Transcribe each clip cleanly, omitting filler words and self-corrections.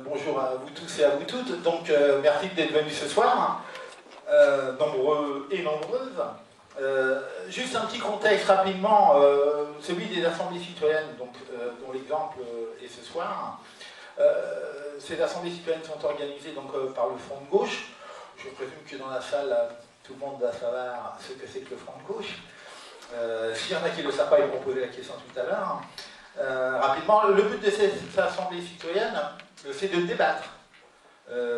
Bonjour à vous tous et à vous toutes. Donc, merci d'être venus ce soir, nombreux et nombreuses. Juste un petit contexte rapidement, celui des assemblées citoyennes, donc, dont l'exemple est ce soir. Ces assemblées citoyennes sont organisées donc, par le Front de gauche. Je présume que dans la salle, tout le monde doit savoir ce que c'est que le Front de gauche. S'il y en a qui ne le savent pas, ils vont poser la question tout à l'heure. Rapidement, le but de ces assemblées citoyennes, c'est de débattre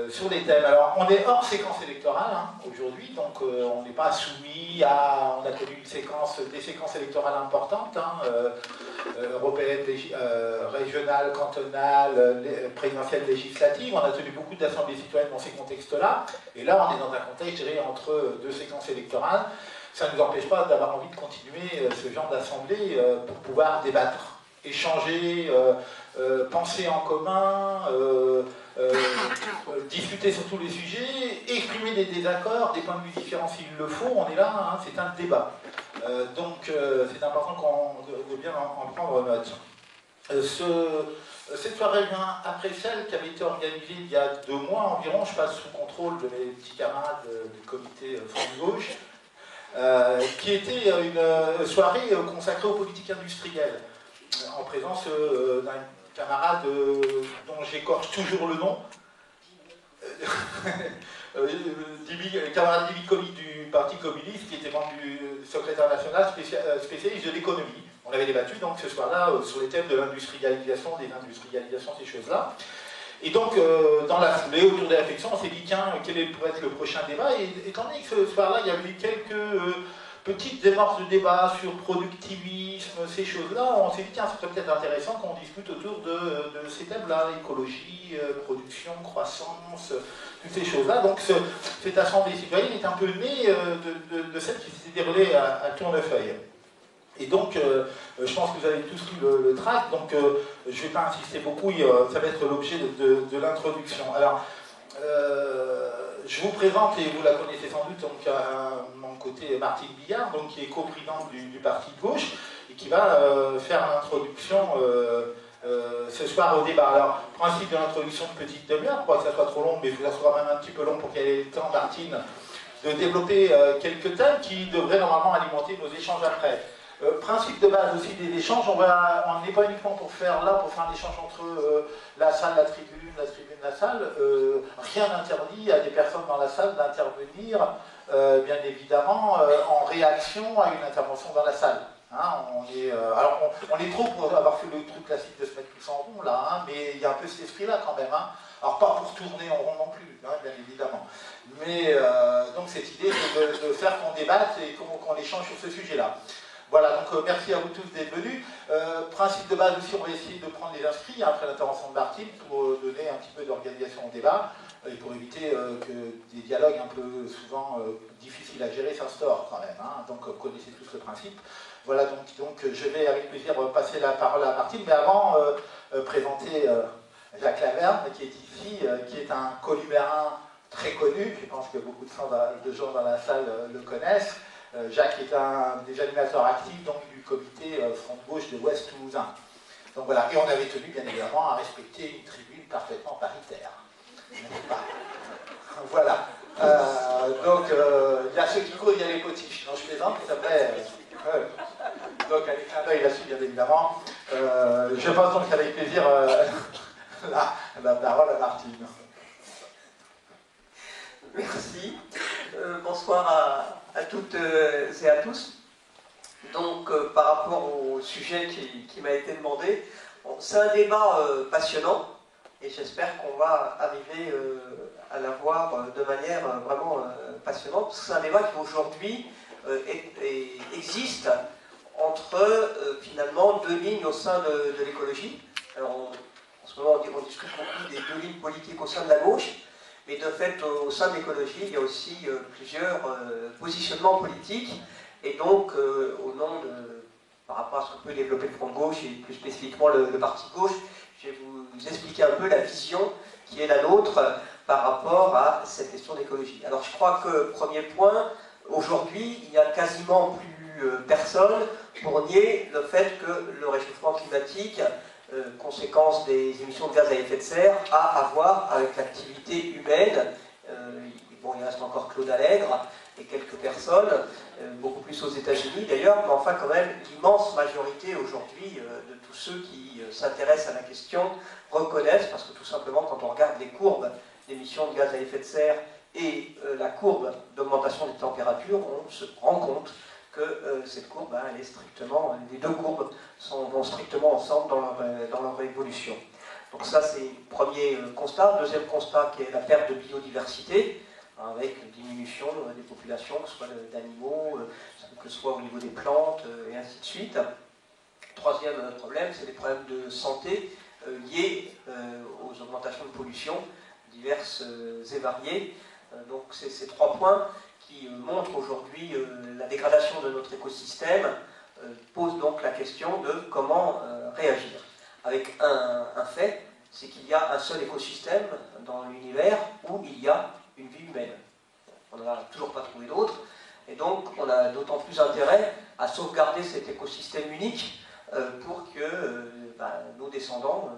sur des thèmes. Alors, on est hors séquence électorale aujourd'hui, donc on n'est pas soumis à... On a connu des séquences électorales importantes, européennes, régionales, cantonales, présidentielles, législatives. On a tenu beaucoup d'assemblées citoyennes dans ces contextes-là. Et là, on est dans un contexte, je dirais, entre deux séquences électorales. Ça ne nous empêche pas d'avoir envie de continuer ce genre d'assemblée pour pouvoir débattre, échanger, penser en commun, discuter sur tous les sujets, exprimer des désaccords, des points de vue différents s'il le faut. On est là, c'est un débat. Donc c'est important de bien en prendre note. Cette soirée vient après celle qui avait été organisée il y a 2 mois environ. Je passe sous contrôle de mes petits camarades du comité Front de gauche, qui était une soirée consacrée aux politiques industrielles, en présence d'un camarade dont j'écorche toujours le nom, camarade David Colli du Parti communiste, qui était membre du secrétaire national spécialiste de l'économie. On avait débattu donc ce soir-là sur les thèmes de l'industrialisation, désindustrialisation, ces choses-là. Et donc, dans la foulée, autour de la réflexion, on s'est dit, tiens, quel pourrait être le prochain débat? Et étant donné que ce soir-là, il y avait quelques petites démarches de débat sur productivisme, ces choses-là, on s'est dit, tiens, ce serait peut-être intéressant qu'on discute autour de ces thèmes-là, écologie, production, croissance, toutes ces choses-là. Donc, cette assemblée citoyenne est un peu née de celle qui s'est déroulée à Tournefeuille. Et donc, je pense que vous avez tous lu le tract, donc je ne vais pas insister beaucoup, ça va être l'objet de l'introduction. Alors, je vous présente, et vous la connaissez sans doute, donc à mon côté Martine Billard, donc, qui est coprésidente du Parti de gauche, et qui va faire l'introduction ce soir au débat. Alors, principe de l'introduction de petite demi-heure, pour pas que ça soit trop long, mais ça sera même un petit peu long pour qu'elle ait le temps, Martine, de développer quelques thèmes qui devraient normalement alimenter nos échanges après. Principe de base aussi des échanges, on n'est pas uniquement pour faire un échange entre la salle, la tribune, la salle. Rien n'interdit à des personnes dans la salle d'intervenir, bien évidemment, en réaction à une intervention dans la salle. On est trop pour avoir fait le truc classique de se mettre tous en rond là, mais il y a un peu cet esprit-là quand même. Alors pas pour tourner en rond non plus, bien évidemment. Mais donc cette idée de faire qu'on débatte et qu'on échange sur ce sujet-là. Voilà, donc merci à vous tous d'être venus. Principe de base aussi, on va essayer de prendre les inscrits après l'intervention de Martine pour donner un petit peu d'organisation au débat et pour éviter que des dialogues un peu souvent difficiles à gérer s'instaurent quand même. Donc vous connaissez tous le principe. Voilà, donc je vais avec plaisir passer la parole à Martine, mais avant présenter Jacques Laverne qui est ici, qui est un columérin très connu. Je pense que beaucoup de gens dans la salle le connaissent. Jacques est un des animateurs actifs donc, du comité Front de gauche de l'Ouest toulousain. Donc voilà, et on avait tenu bien évidemment à respecter une tribune parfaitement paritaire. Voilà. Donc il y a ceux qui courent, il y a les potiches. Non, je plaisante, ça s'appelait. Donc avec un œil là-dessus, bien évidemment. Je passe donc avec plaisir la parole à Martine. Merci. Bonsoir à toutes et à tous. Donc, par rapport au sujet qui m'a été demandé, bon, c'est un débat passionnant et j'espère qu'on va arriver à l'avoir de manière vraiment passionnante, parce que c'est un débat qui aujourd'hui existe entre finalement 2 lignes au sein de l'écologie. Alors, en ce moment, on discute beaucoup des 2 lignes politiques au sein de la gauche. Mais de fait, au sein de l'écologie, il y a aussi plusieurs positionnements politiques. Et donc, par rapport à ce que peut développer le Front de gauche, et plus spécifiquement le Parti de gauche, je vais vous expliquer un peu la vision qui est la nôtre par rapport à cette question d'écologie. Alors je crois que, premier point, aujourd'hui, il n'y a quasiment plus personne pour nier le fait que le réchauffement climatique, conséquence des émissions de gaz à effet de serre, a à voir avec l'activité humaine. Bon, il reste encore Claude Allègre et quelques personnes, beaucoup plus aux États-Unis d'ailleurs, mais enfin quand même l'immense majorité aujourd'hui de tous ceux qui s'intéressent à la question reconnaissent, parce que tout simplement quand on regarde les courbes d'émissions de gaz à effet de serre et la courbe d'augmentation des températures, on se rend compte que cette courbe, elle est strictement, les deux courbes vont strictement ensemble dans leur évolution. Donc ça c'est le premier constat. Deuxième constat qui est la perte de biodiversité, avec une diminution des populations, que ce soit d'animaux, que ce soit au niveau des plantes, et ainsi de suite. Troisième problème, c'est les problèmes de santé liés aux augmentations de pollution diverses et variées. Donc c'est ces trois points qui montrent aujourd'hui la dégradation de notre écosystème, posent donc la question de comment réagir. Avec un fait, c'est qu'il y a un seul écosystème dans l'univers où il y a une vie humaine. On n'en a toujours pas trouvé d'autres, et donc on a d'autant plus intérêt à sauvegarder cet écosystème unique pour que nos descendants,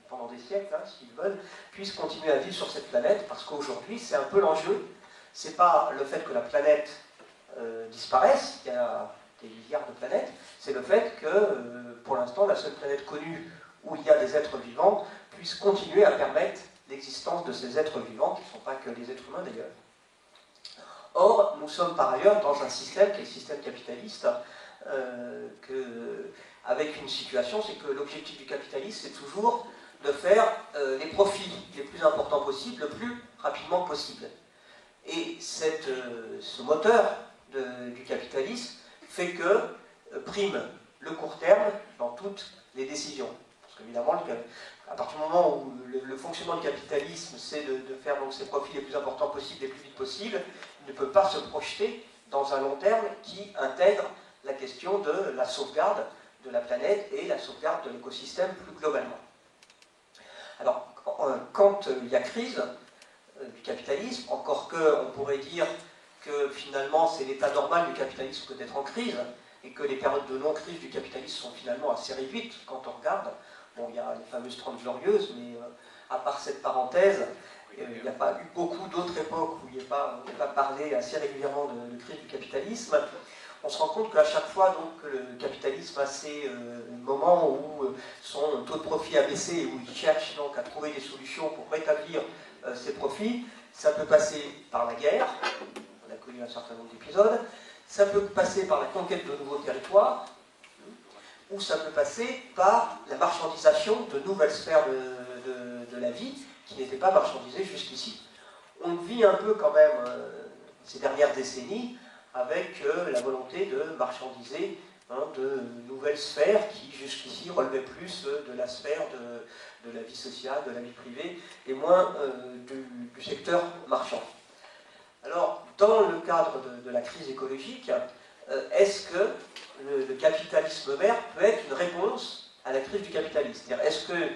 pendant des siècles, s'ils veulent, puissent continuer à vivre sur cette planète, parce qu'aujourd'hui, c'est un peu l'enjeu. C'est pas le fait que la planète disparaisse, il y a des milliards de planètes, c'est le fait que, pour l'instant, la seule planète connue où il y a des êtres vivants puisse continuer à permettre l'existence de ces êtres vivants, qui ne sont pas que les êtres humains d'ailleurs. Or, nous sommes par ailleurs dans un système qui est le système capitaliste, avec une situation, c'est que l'objectif du capitalisme, c'est toujours de faire les profits les plus importants possibles, le plus rapidement possible. Et ce moteur du capitalisme fait que prime le court terme dans toutes les décisions. Parce qu'évidemment, à partir du moment où le fonctionnement du capitalisme, c'est de faire donc ses profits les plus importants possibles, les plus vite possible, il ne peut pas se projeter dans un long terme qui intègre la question de la sauvegarde de la planète et la sauvegarde de l'écosystème plus globalement. Alors, quand il y a crise du capitalisme, encore qu'on pourrait dire que finalement c'est l'état normal du capitalisme que d'être en crise, et que les périodes de non-crise du capitalisme sont finalement assez réduites quand on regarde. Bon, il y a les fameuses 30 glorieuses, mais à part cette parenthèse, il n'y a pas eu beaucoup d'autres époques où il n'y a pas parlé assez régulièrement de crise du capitalisme. On se rend compte qu'à chaque fois donc, que le capitalisme a ces moments où son taux de profit a baissé et où il cherche donc à trouver des solutions pour rétablir ses profits, ça peut passer par la guerre, on a connu un certain nombre d'épisodes, ça peut passer par la conquête de nouveaux territoires, ou ça peut passer par la marchandisation de nouvelles sphères de la vie qui n'étaient pas marchandisées jusqu'ici. On vit un peu quand même ces dernières décennies avec la volonté de marchandiser de nouvelles sphères qui jusqu'ici relevaient plus de la sphère de la vie sociale, de la vie privée, et moins du secteur marchand. Alors, dans le cadre de la crise écologique, est-ce que le capitalisme vert peut être une réponse à la crise du capitalisme? C'est-à-dire, est-ce que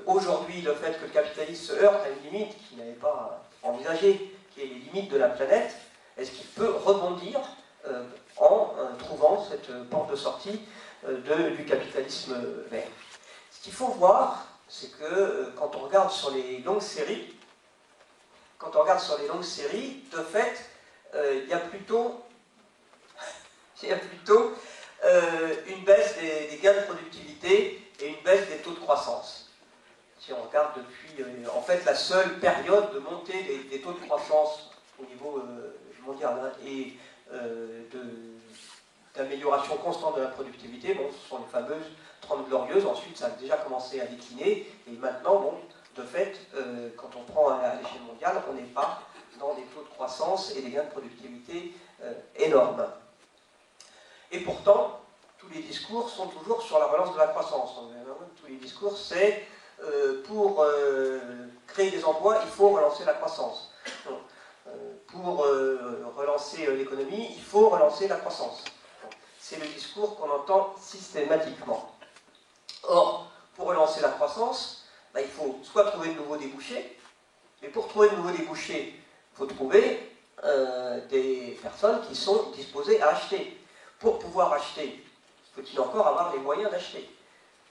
aujourd'hui, le fait que le capitalisme se heurte à une limite qu'il n'avait pas envisagée, qui est les limites de la planète, est-ce qu'il peut rebondir en trouvant cette porte de sortie du capitalisme vert? Ce qu'il faut voir, c'est que quand on regarde sur les longues séries, de fait, il y a plutôt une baisse des gains de productivité et une baisse des taux de croissance. Si on regarde depuis, en fait, la seule période de montée des taux de croissance au niveau mondial et d'amélioration constante de la productivité, bon, ce sont les fameuses 30 glorieuses. Ensuite, ça a déjà commencé à décliner, et maintenant, bon, de fait, quand on prend à l'échelle mondiale, on n'est pas dans des taux de croissance et des gains de productivité énormes. Et pourtant, tous les discours sont toujours sur la relance de la croissance. Tous les discours, c'est pour créer des emplois, il faut relancer la croissance. Pour relancer l'économie, il faut relancer la croissance. C'est le discours qu'on entend systématiquement. Or, pour relancer la croissance, ben, il faut soit trouver de nouveaux débouchés, mais pour trouver de nouveaux débouchés, il faut trouver des personnes qui sont disposées à acheter. Pour pouvoir acheter, faut-il encore avoir les moyens d'acheter.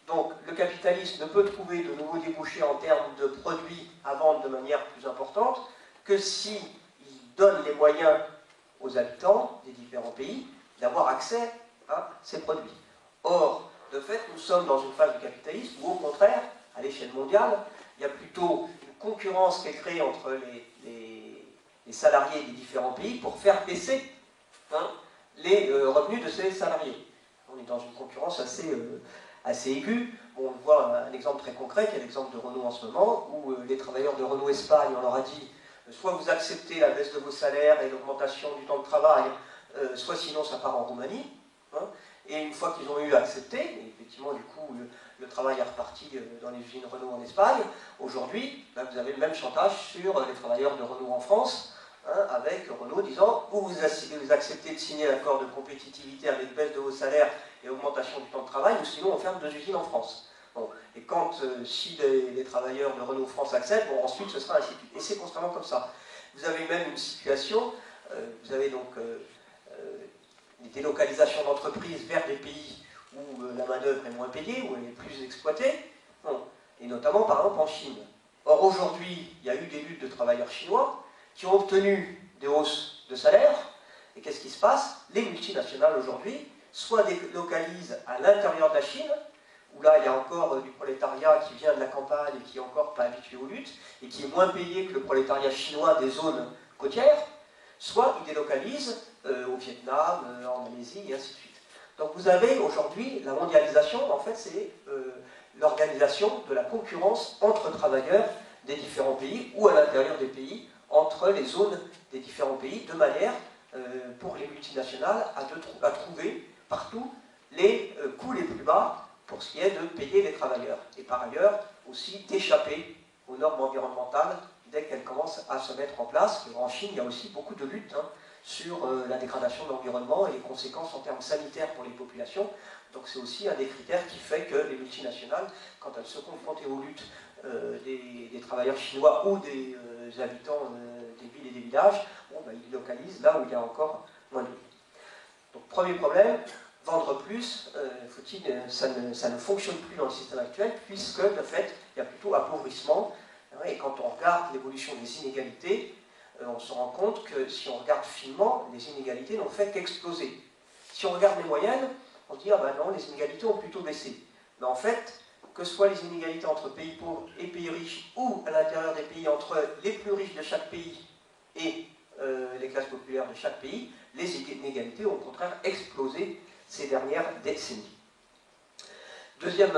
Donc le capitalisme ne peut trouver de nouveaux débouchés en termes de produits à vendre de manière plus importante que s'il donne les moyens aux habitants des différents pays d'avoir accès à ces produits. Or, de fait, nous sommes dans une phase du capitalisme où, au contraire, à l'échelle mondiale, il y a plutôt une concurrence qui est créée entre les salariés des différents pays pour faire baisser les revenus de ces salariés. On est dans une concurrence assez aiguë. On voit un exemple très concret, qui est l'exemple de Renault en ce moment, où les travailleurs de Renault Espagne, on leur a dit soit vous acceptez la baisse de vos salaires et l'augmentation du temps de travail, soit sinon ça part en Roumanie. Et une fois qu'ils ont eu accepté, et effectivement du coup le travail est reparti dans les usines Renault en Espagne, aujourd'hui vous avez le même chantage sur les travailleurs de Renault en France, avec Renault disant ou vous acceptez de signer l'accord de compétitivité avec baisse de vos salaires et augmentation du temps de travail, ou sinon on ferme 2 usines en France. Bon. Et quand, si les travailleurs de Renault France acceptent, bon, ensuite ce sera ainsi de suite. Et c'est constamment comme ça. Vous avez même une situation, vous avez donc des délocalisations d'entreprises vers des pays où la main-d'œuvre est moins payée, où elle est plus exploitée, bon. Et notamment par exemple en Chine. Or aujourd'hui, il y a eu des luttes de travailleurs chinois qui ont obtenu des hausses de salaire. Et qu'est-ce qui se passe? Les multinationales aujourd'hui soit délocalisent à l'intérieur de la Chine, où là il y a encore du prolétariat qui vient de la campagne et qui n'est encore pas habitué aux luttes, et qui est moins payé que le prolétariat chinois des zones côtières, soit ils délocalisent au Vietnam, en Malaisie, et ainsi de suite. Donc vous avez aujourd'hui la mondialisation, en fait c'est l'organisation de la concurrence entre travailleurs des différents pays, ou à l'intérieur des pays, entre les zones des différents pays, de manière pour les multinationales à trouver partout les coûts les plus bas pour ce qui est de payer les travailleurs. Et par ailleurs, aussi d'échapper aux normes environnementales dès qu'elles commencent à se mettre en place. En Chine, il y a aussi beaucoup de luttes sur la dégradation de l'environnement et les conséquences en termes sanitaires pour les populations. Donc c'est aussi un des critères qui fait que les multinationales, quand elles se confrontent aux luttes des travailleurs chinois ou des habitants des villes et des villages, bon, ils localisent là où il y a encore moins de luttes. Donc premier problème, vendre plus, ça ne fonctionne plus dans le système actuel, puisque de fait, il y a plutôt appauvrissement. Et quand on regarde l'évolution des inégalités, on se rend compte que si on regarde finement, les inégalités n'ont fait qu'exploser. Si on regarde les moyennes, on se dit, ah ben non, les inégalités ont plutôt baissé. Mais en fait, que ce soit les inégalités entre pays pauvres et pays riches, ou à l'intérieur des pays entre les plus riches de chaque pays et les classes populaires de chaque pays, les inégalités ont au contraire explosé ces dernières décennies. Deuxième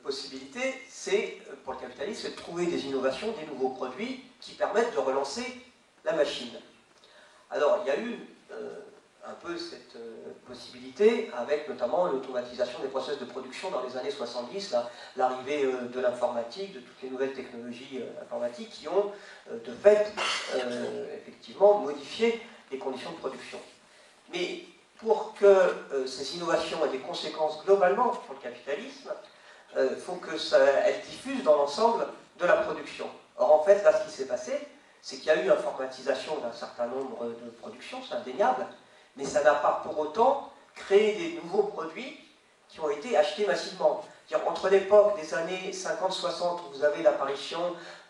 possibilité, c'est pour le capitalisme, c'est de trouver des innovations, des nouveaux produits qui permettent de relancer la machine. Alors, il y a eu un peu cette possibilité avec notamment l'automatisation des process de production dans les années 70, l'arrivée de l'informatique, de toutes les nouvelles technologies informatiques qui ont de fait effectivement modifié les conditions de production. Mais pour que ces innovations aient des conséquences globalement pour le capitalisme, il faut qu'elles diffusent dans l'ensemble de la production. Or en fait, là ce qui s'est passé, c'est qu'il y a eu informatisation d'un certain nombre de productions, c'est indéniable, mais ça n'a pas pour autant créé des nouveaux produits qui ont été achetés massivement. Entre l'époque des années 50-60, où vous avez l'apparition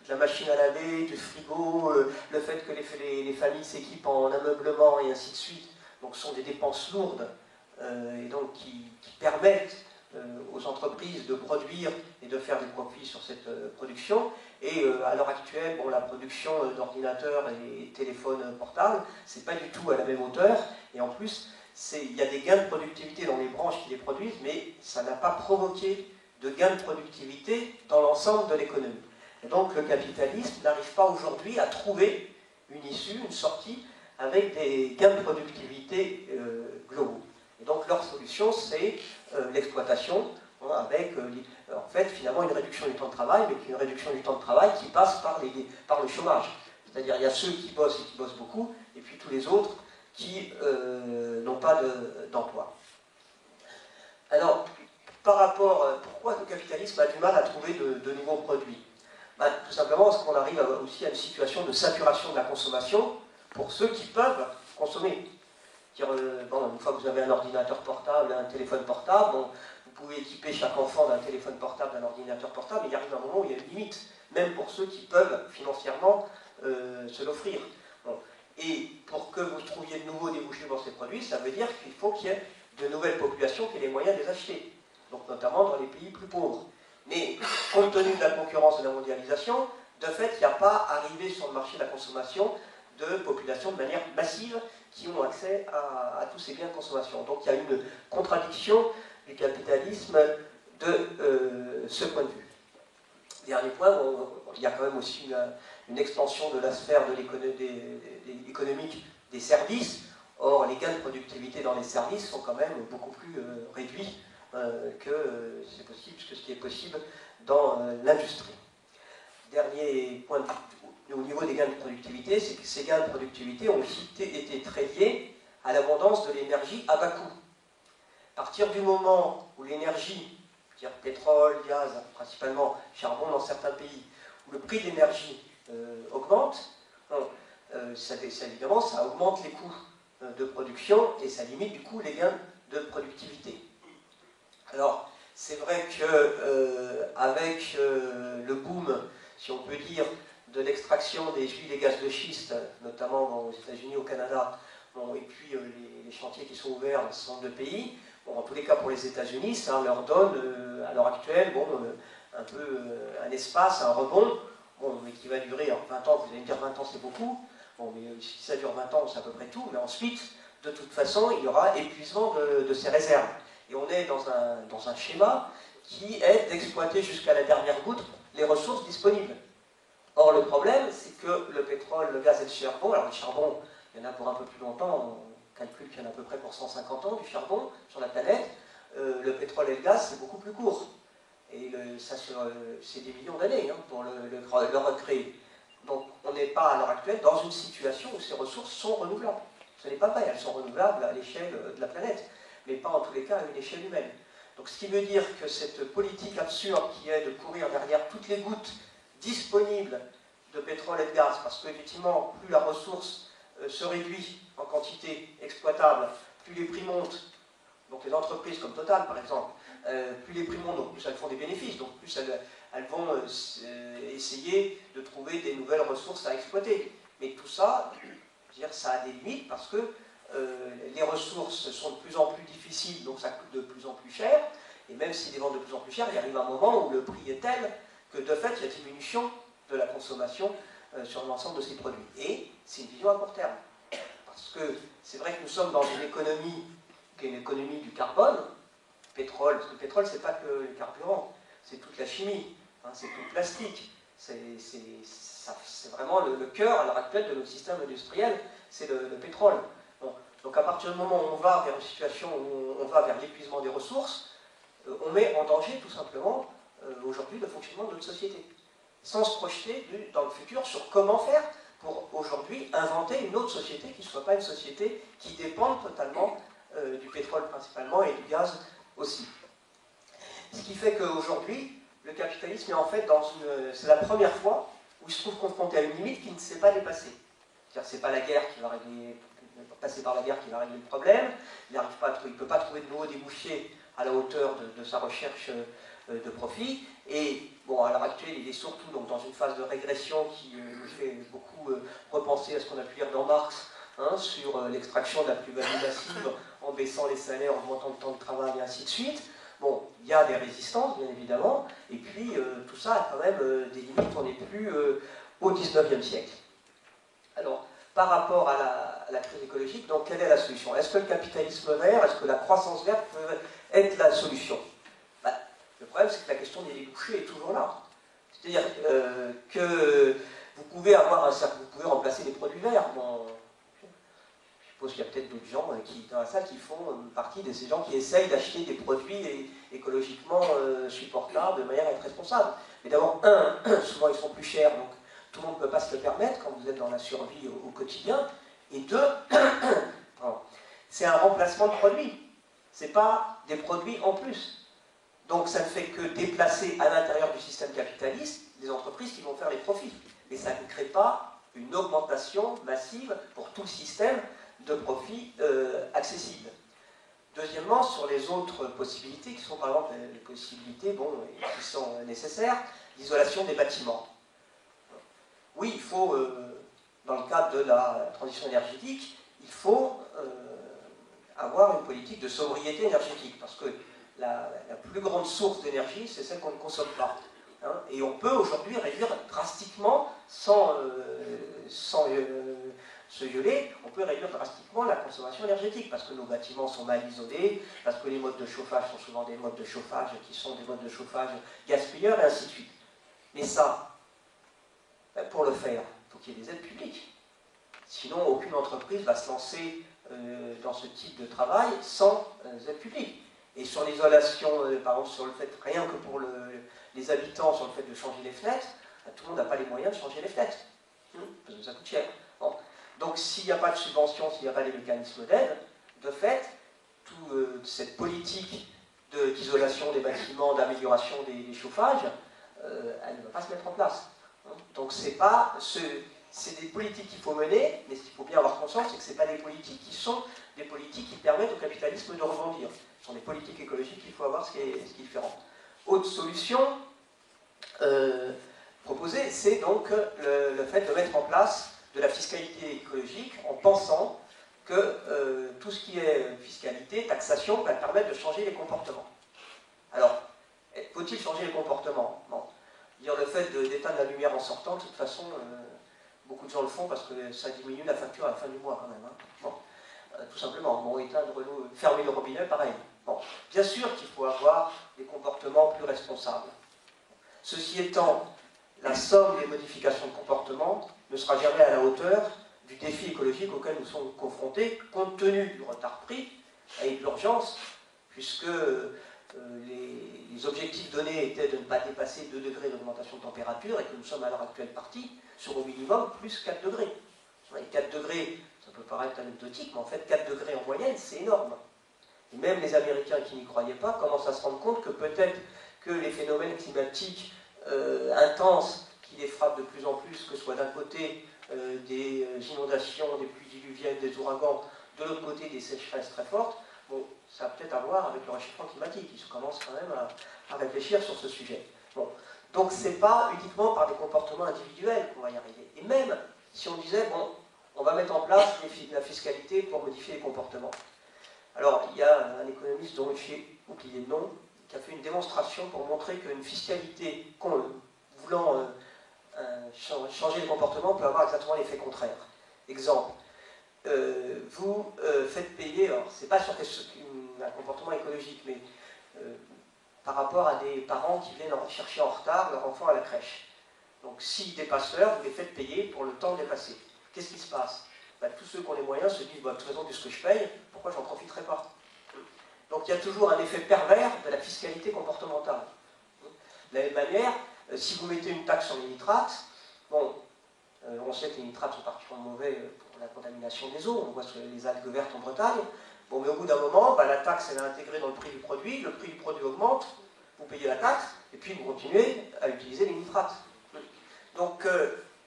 de la machine à laver, du frigo, le fait que les familles s'équipent en ameublement et ainsi de suite, donc sont des dépenses lourdes et donc qui permettent aux entreprises de produire et de faire des profits sur cette production. Et à l'heure actuelle, bon, la production d'ordinateurs et téléphones portables, c'est pas du tout à la même hauteur. Et en plus, il y a des gains de productivité dans les branches qui les produisent, mais ça n'a pas provoqué de gains de productivité dans l'ensemble de l'économie. Et donc le capitalisme n'arrive pas aujourd'hui à trouver une issue, une sortie, avec des gains de productivité globaux. Et donc leur solution, c'est l'exploitation, avec en fait finalement une réduction du temps de travail, mais une réduction du temps de travail qui passe par le chômage. C'est-à-dire il y a ceux qui bossent et qui bossent beaucoup, et puis tous les autres qui n'ont pas d'emploi. Alors, par rapport, pourquoi le capitalisme a du mal à trouver de nouveaux produits? Ben, tout simplement parce qu'on arrive aussi à une situation de saturation de la consommation pour ceux qui peuvent consommer. Bon, une fois que vous avez un ordinateur portable, un téléphone portable, bon, vous pouvez équiper chaque enfant d'un téléphone portable, d'un ordinateur portable, mais il arrive un moment où il y a une limite, même pour ceux qui peuvent financièrement se l'offrir. Bon. Et pour que vous trouviez de nouveaux débouchés pour ces produits, ça veut dire qu'il faut qu'il y ait de nouvelles populations qui aient les moyens de les acheter, donc notamment dans les pays plus pauvres. Mais compte tenu de la concurrence et de la mondialisation, de fait, il n'y a pas arrivé sur le marché de la consommation de populations de manière massive qui ont accès à tous ces biens de consommation. Donc il y a une contradiction du capitalisme de ce point de vue. Dernier point, il y a quand même aussi une extension de la sphère de économique des services. Or, les gains de productivité dans les services sont quand même beaucoup plus réduits que ce qui est possible dans l'industrie. Dernier point au niveau des gains de productivité, c'est que ces gains de productivité ont aussi été très liés à l'abondance de l'énergie à bas coût. À partir du moment où l'énergie, c'est-à-dire pétrole, gaz, principalement charbon dans certains pays, où le prix de l'énergie augmente, évidemment, ça augmente les coûts de production et ça limite du coup les gains de productivité. Alors, c'est vrai qu'avec le boom, si on peut dire, de l'extraction des huiles et gaz de schiste, notamment aux États-Unis, au Canada, et puis les chantiers qui sont ouverts dans ce nombre de pays, en tous les cas pour les États-Unis, ça leur donne à l'heure actuelle un peu un espace, un rebond, mais qui va durer 20 ans. Vous allez me dire 20 ans c'est beaucoup, mais si ça dure 20 ans c'est à peu près tout, mais ensuite, de toute façon, il y aura épuisement de ces réserves. Et on est dans un schéma qui est d'exploiter jusqu'à la dernière goutte les ressources disponibles. Or, le problème, c'est que le pétrole, le gaz et le charbon, alors le charbon, il y en a pour un peu plus longtemps, on calcule qu'il y en a à peu près pour 150 ans du charbon sur la planète, le pétrole et le gaz, c'est beaucoup plus court. Et c'est des millions d'années pour le recréer. Donc, on n'est pas à l'heure actuelle dans une situation où ces ressources sont renouvelables. Ce n'est pas vrai, elles sont renouvelables à l'échelle de la planète, mais pas en tous les cas à une échelle humaine. Donc, ce qui veut dire que cette politique absurde qui est de courir derrière toutes les gouttes disponibles de pétrole et de gaz, parce qu'effectivement, plus la ressource se réduit en quantité exploitable, plus les prix montent, donc les entreprises comme Total par exemple, plus les prix montent, donc plus elles font des bénéfices, donc plus elles vont essayer de trouver des nouvelles ressources à exploiter. Mais tout ça, ça a des limites parce que les ressources sont de plus en plus difficiles, donc ça coûte de plus en plus cher, et même s'ils les vendent de plus en plus cher, il arrive un moment où le prix est tel que de fait il y a diminution de la consommation sur l'ensemble de ces produits. Et c'est une vision à court terme. Parce que c'est vrai que nous sommes dans une économie qui est une économie du carbone, pétrole, parce que le pétrole c'est pas que les carburants, c'est toute la chimie, c'est tout le plastique, c'est vraiment le cœur à l'heure actuelle de notre système industriel, c'est le pétrole. Bon. Donc à partir du moment où on va vers une situation où on va vers l'épuisement des ressources, on met en danger tout simplement aujourd'hui le fonctionnement de notre société, sans se projeter dans le futur sur comment faire pour aujourd'hui inventer une autre société qui ne soit pas une société qui dépende totalement du pétrole principalement et du gaz aussi. Ce qui fait qu'aujourd'hui, le capitalisme est en fait c'est la première fois où il se trouve confronté à une limite qui ne s'est pas dépassée. C'est-à-dire c'est pas la guerre qui va passer par la guerre qui va régler le problème, il ne peut pas trouver de nouveaux débouchés à la hauteur de sa recherche de profit, et à l'heure actuelle il est surtout dans une phase de régression qui me fait beaucoup repenser à ce qu'on a pu lire dans Marx, sur l'extraction de la plus-value massive en baissant les salaires, en augmentant le temps de travail et ainsi de suite. Il y a des résistances bien évidemment, et puis tout ça a quand même des limites, on n'est plus au 19e siècle. Alors, par rapport à la crise écologique, donc quelle est la solution? Est-ce que le capitalisme vert, est-ce que la croissance verte peut être la solution? Le problème, c'est que la question des débouchés est toujours là. C'est-à-dire que vous pouvez remplacer les produits verts. Je suppose qu'il y a peut-être d'autres gens dans la salle qui font partie de ces gens qui essayent d'acheter des produits écologiquement supportables de manière à être responsable. Mais d'abord, souvent ils sont plus chers, donc tout le monde ne peut pas se le permettre quand vous êtes dans la survie au quotidien. Et deux, c'est un remplacement de produits. Ce n'est pas des produits en plus. Donc ça ne fait que déplacer à l'intérieur du système capitaliste des entreprises qui vont faire les profits. Mais ça ne crée pas une augmentation massive pour tout le système de profit accessible. Deuxièmement, sur les autres possibilités, qui sont par exemple les possibilités qui sont nécessaires, l'isolation des bâtiments. Oui, il faut, dans le cadre de la transition énergétique, il faut avoir une politique de sobriété énergétique, parce que la plus grande source d'énergie, c'est celle qu'on ne consomme pas. Hein, et on peut aujourd'hui réduire drastiquement, sans se violer, on peut réduire drastiquement la consommation énergétique, parce que nos bâtiments sont mal isolés, parce que les modes de chauffage sont souvent des modes de chauffage qui sont des modes de chauffage gaspilleurs, et ainsi de suite. Mais ça, pour le faire, il faut qu'il y ait des aides publiques. Sinon, aucune entreprise va se lancer dans ce type de travail sans aide publique. Et sur l'isolation, par exemple, sur le fait, rien que pour les habitants, sur le fait de changer les fenêtres, tout le monde n'a pas les moyens de changer les fenêtres. Parce que ça coûte cher. Bon. Donc, s'il n'y a pas de subvention, s'il n'y a pas les mécanismes d'aide, de fait, toute cette politique d'isolation des bâtiments, d'amélioration des chauffages, elle ne va pas se mettre en place. Donc, c'est des politiques qu'il faut mener, mais ce qu'il faut bien avoir conscience, c'est que ce n'est pas des politiques qui sont des politiques qui permettent au capitalisme de rebondir. Ce sont des politiques écologiques qu'il faut avoir, ce qui est différent. Autre solution proposée, c'est donc le fait de mettre en place de la fiscalité écologique en pensant que tout ce qui est fiscalité, taxation, va permettre de changer les comportements. Alors, faut-il changer les comportements? Bon. Dire le fait d'éteindre la lumière en sortant, de toute façon, beaucoup de gens le font parce que ça diminue la facture à la fin du mois quand même. Hein. Bon. Tout simplement, bon, éteindre l'eau, fermer le robinet, pareil. Bon. Bien sûr qu'il faut avoir des comportements plus responsables. Ceci étant, la somme des modifications de comportement ne sera jamais à la hauteur du défi écologique auquel nous sommes confrontés, compte tenu du retard pris et de l'urgence, puisque les objectifs donnés étaient de ne pas dépasser 2 degrés d'augmentation de température et que nous sommes à l'heure actuelle partis sur au minimum plus 4 degrés. Et 4 degrés, ça peut paraître anecdotique, mais en fait 4 degrés en moyenne, c'est énorme. Et même les Américains qui n'y croyaient pas commencent à se rendre compte que peut-être que les phénomènes climatiques intenses qui les frappent de plus en plus, que ce soit d'un côté des inondations, des pluies diluviennes, des ouragans, de l'autre côté des sécheresses très fortes, bon, ça a peut-être à voir avec le réchauffement climatique. Ils commencent quand même à réfléchir sur ce sujet. Bon. Donc ce n'est pas uniquement par des comportements individuels qu'on va y arriver. Et même si on disait, bon, on va mettre en place la fiscalité pour modifier les comportements. Alors, il y a un économiste dont j'ai oublié le nom, qui a fait une démonstration pour montrer qu'une fiscalité voulant changer les comportements peut avoir exactement l'effet contraire. Exemple, vous faites payer, alors c'est pas sur un comportement écologique, mais par rapport à des parents qui viennent chercher en retard leur enfant à la crèche. Donc s'ils dépassent l'heure, vous les faites payer pour le temps dépassé. Qu'est-ce qui se passe? Tous ceux qui ont les moyens se disent, de toute façon, puisque je paye, pourquoi j'en profiterai pas? Donc il y a toujours un effet pervers de la fiscalité comportementale. De la même manière, si vous mettez une taxe sur les nitrates, bon, on sait que les nitrates sont particulièrement mauvais pour la contamination des eaux, on voit sur les algues vertes en Bretagne, bon, mais au bout d'un moment, la taxe elle est intégrée dans le prix du produit augmente, vous payez la taxe, et puis vous continuez à utiliser les nitrates. Donc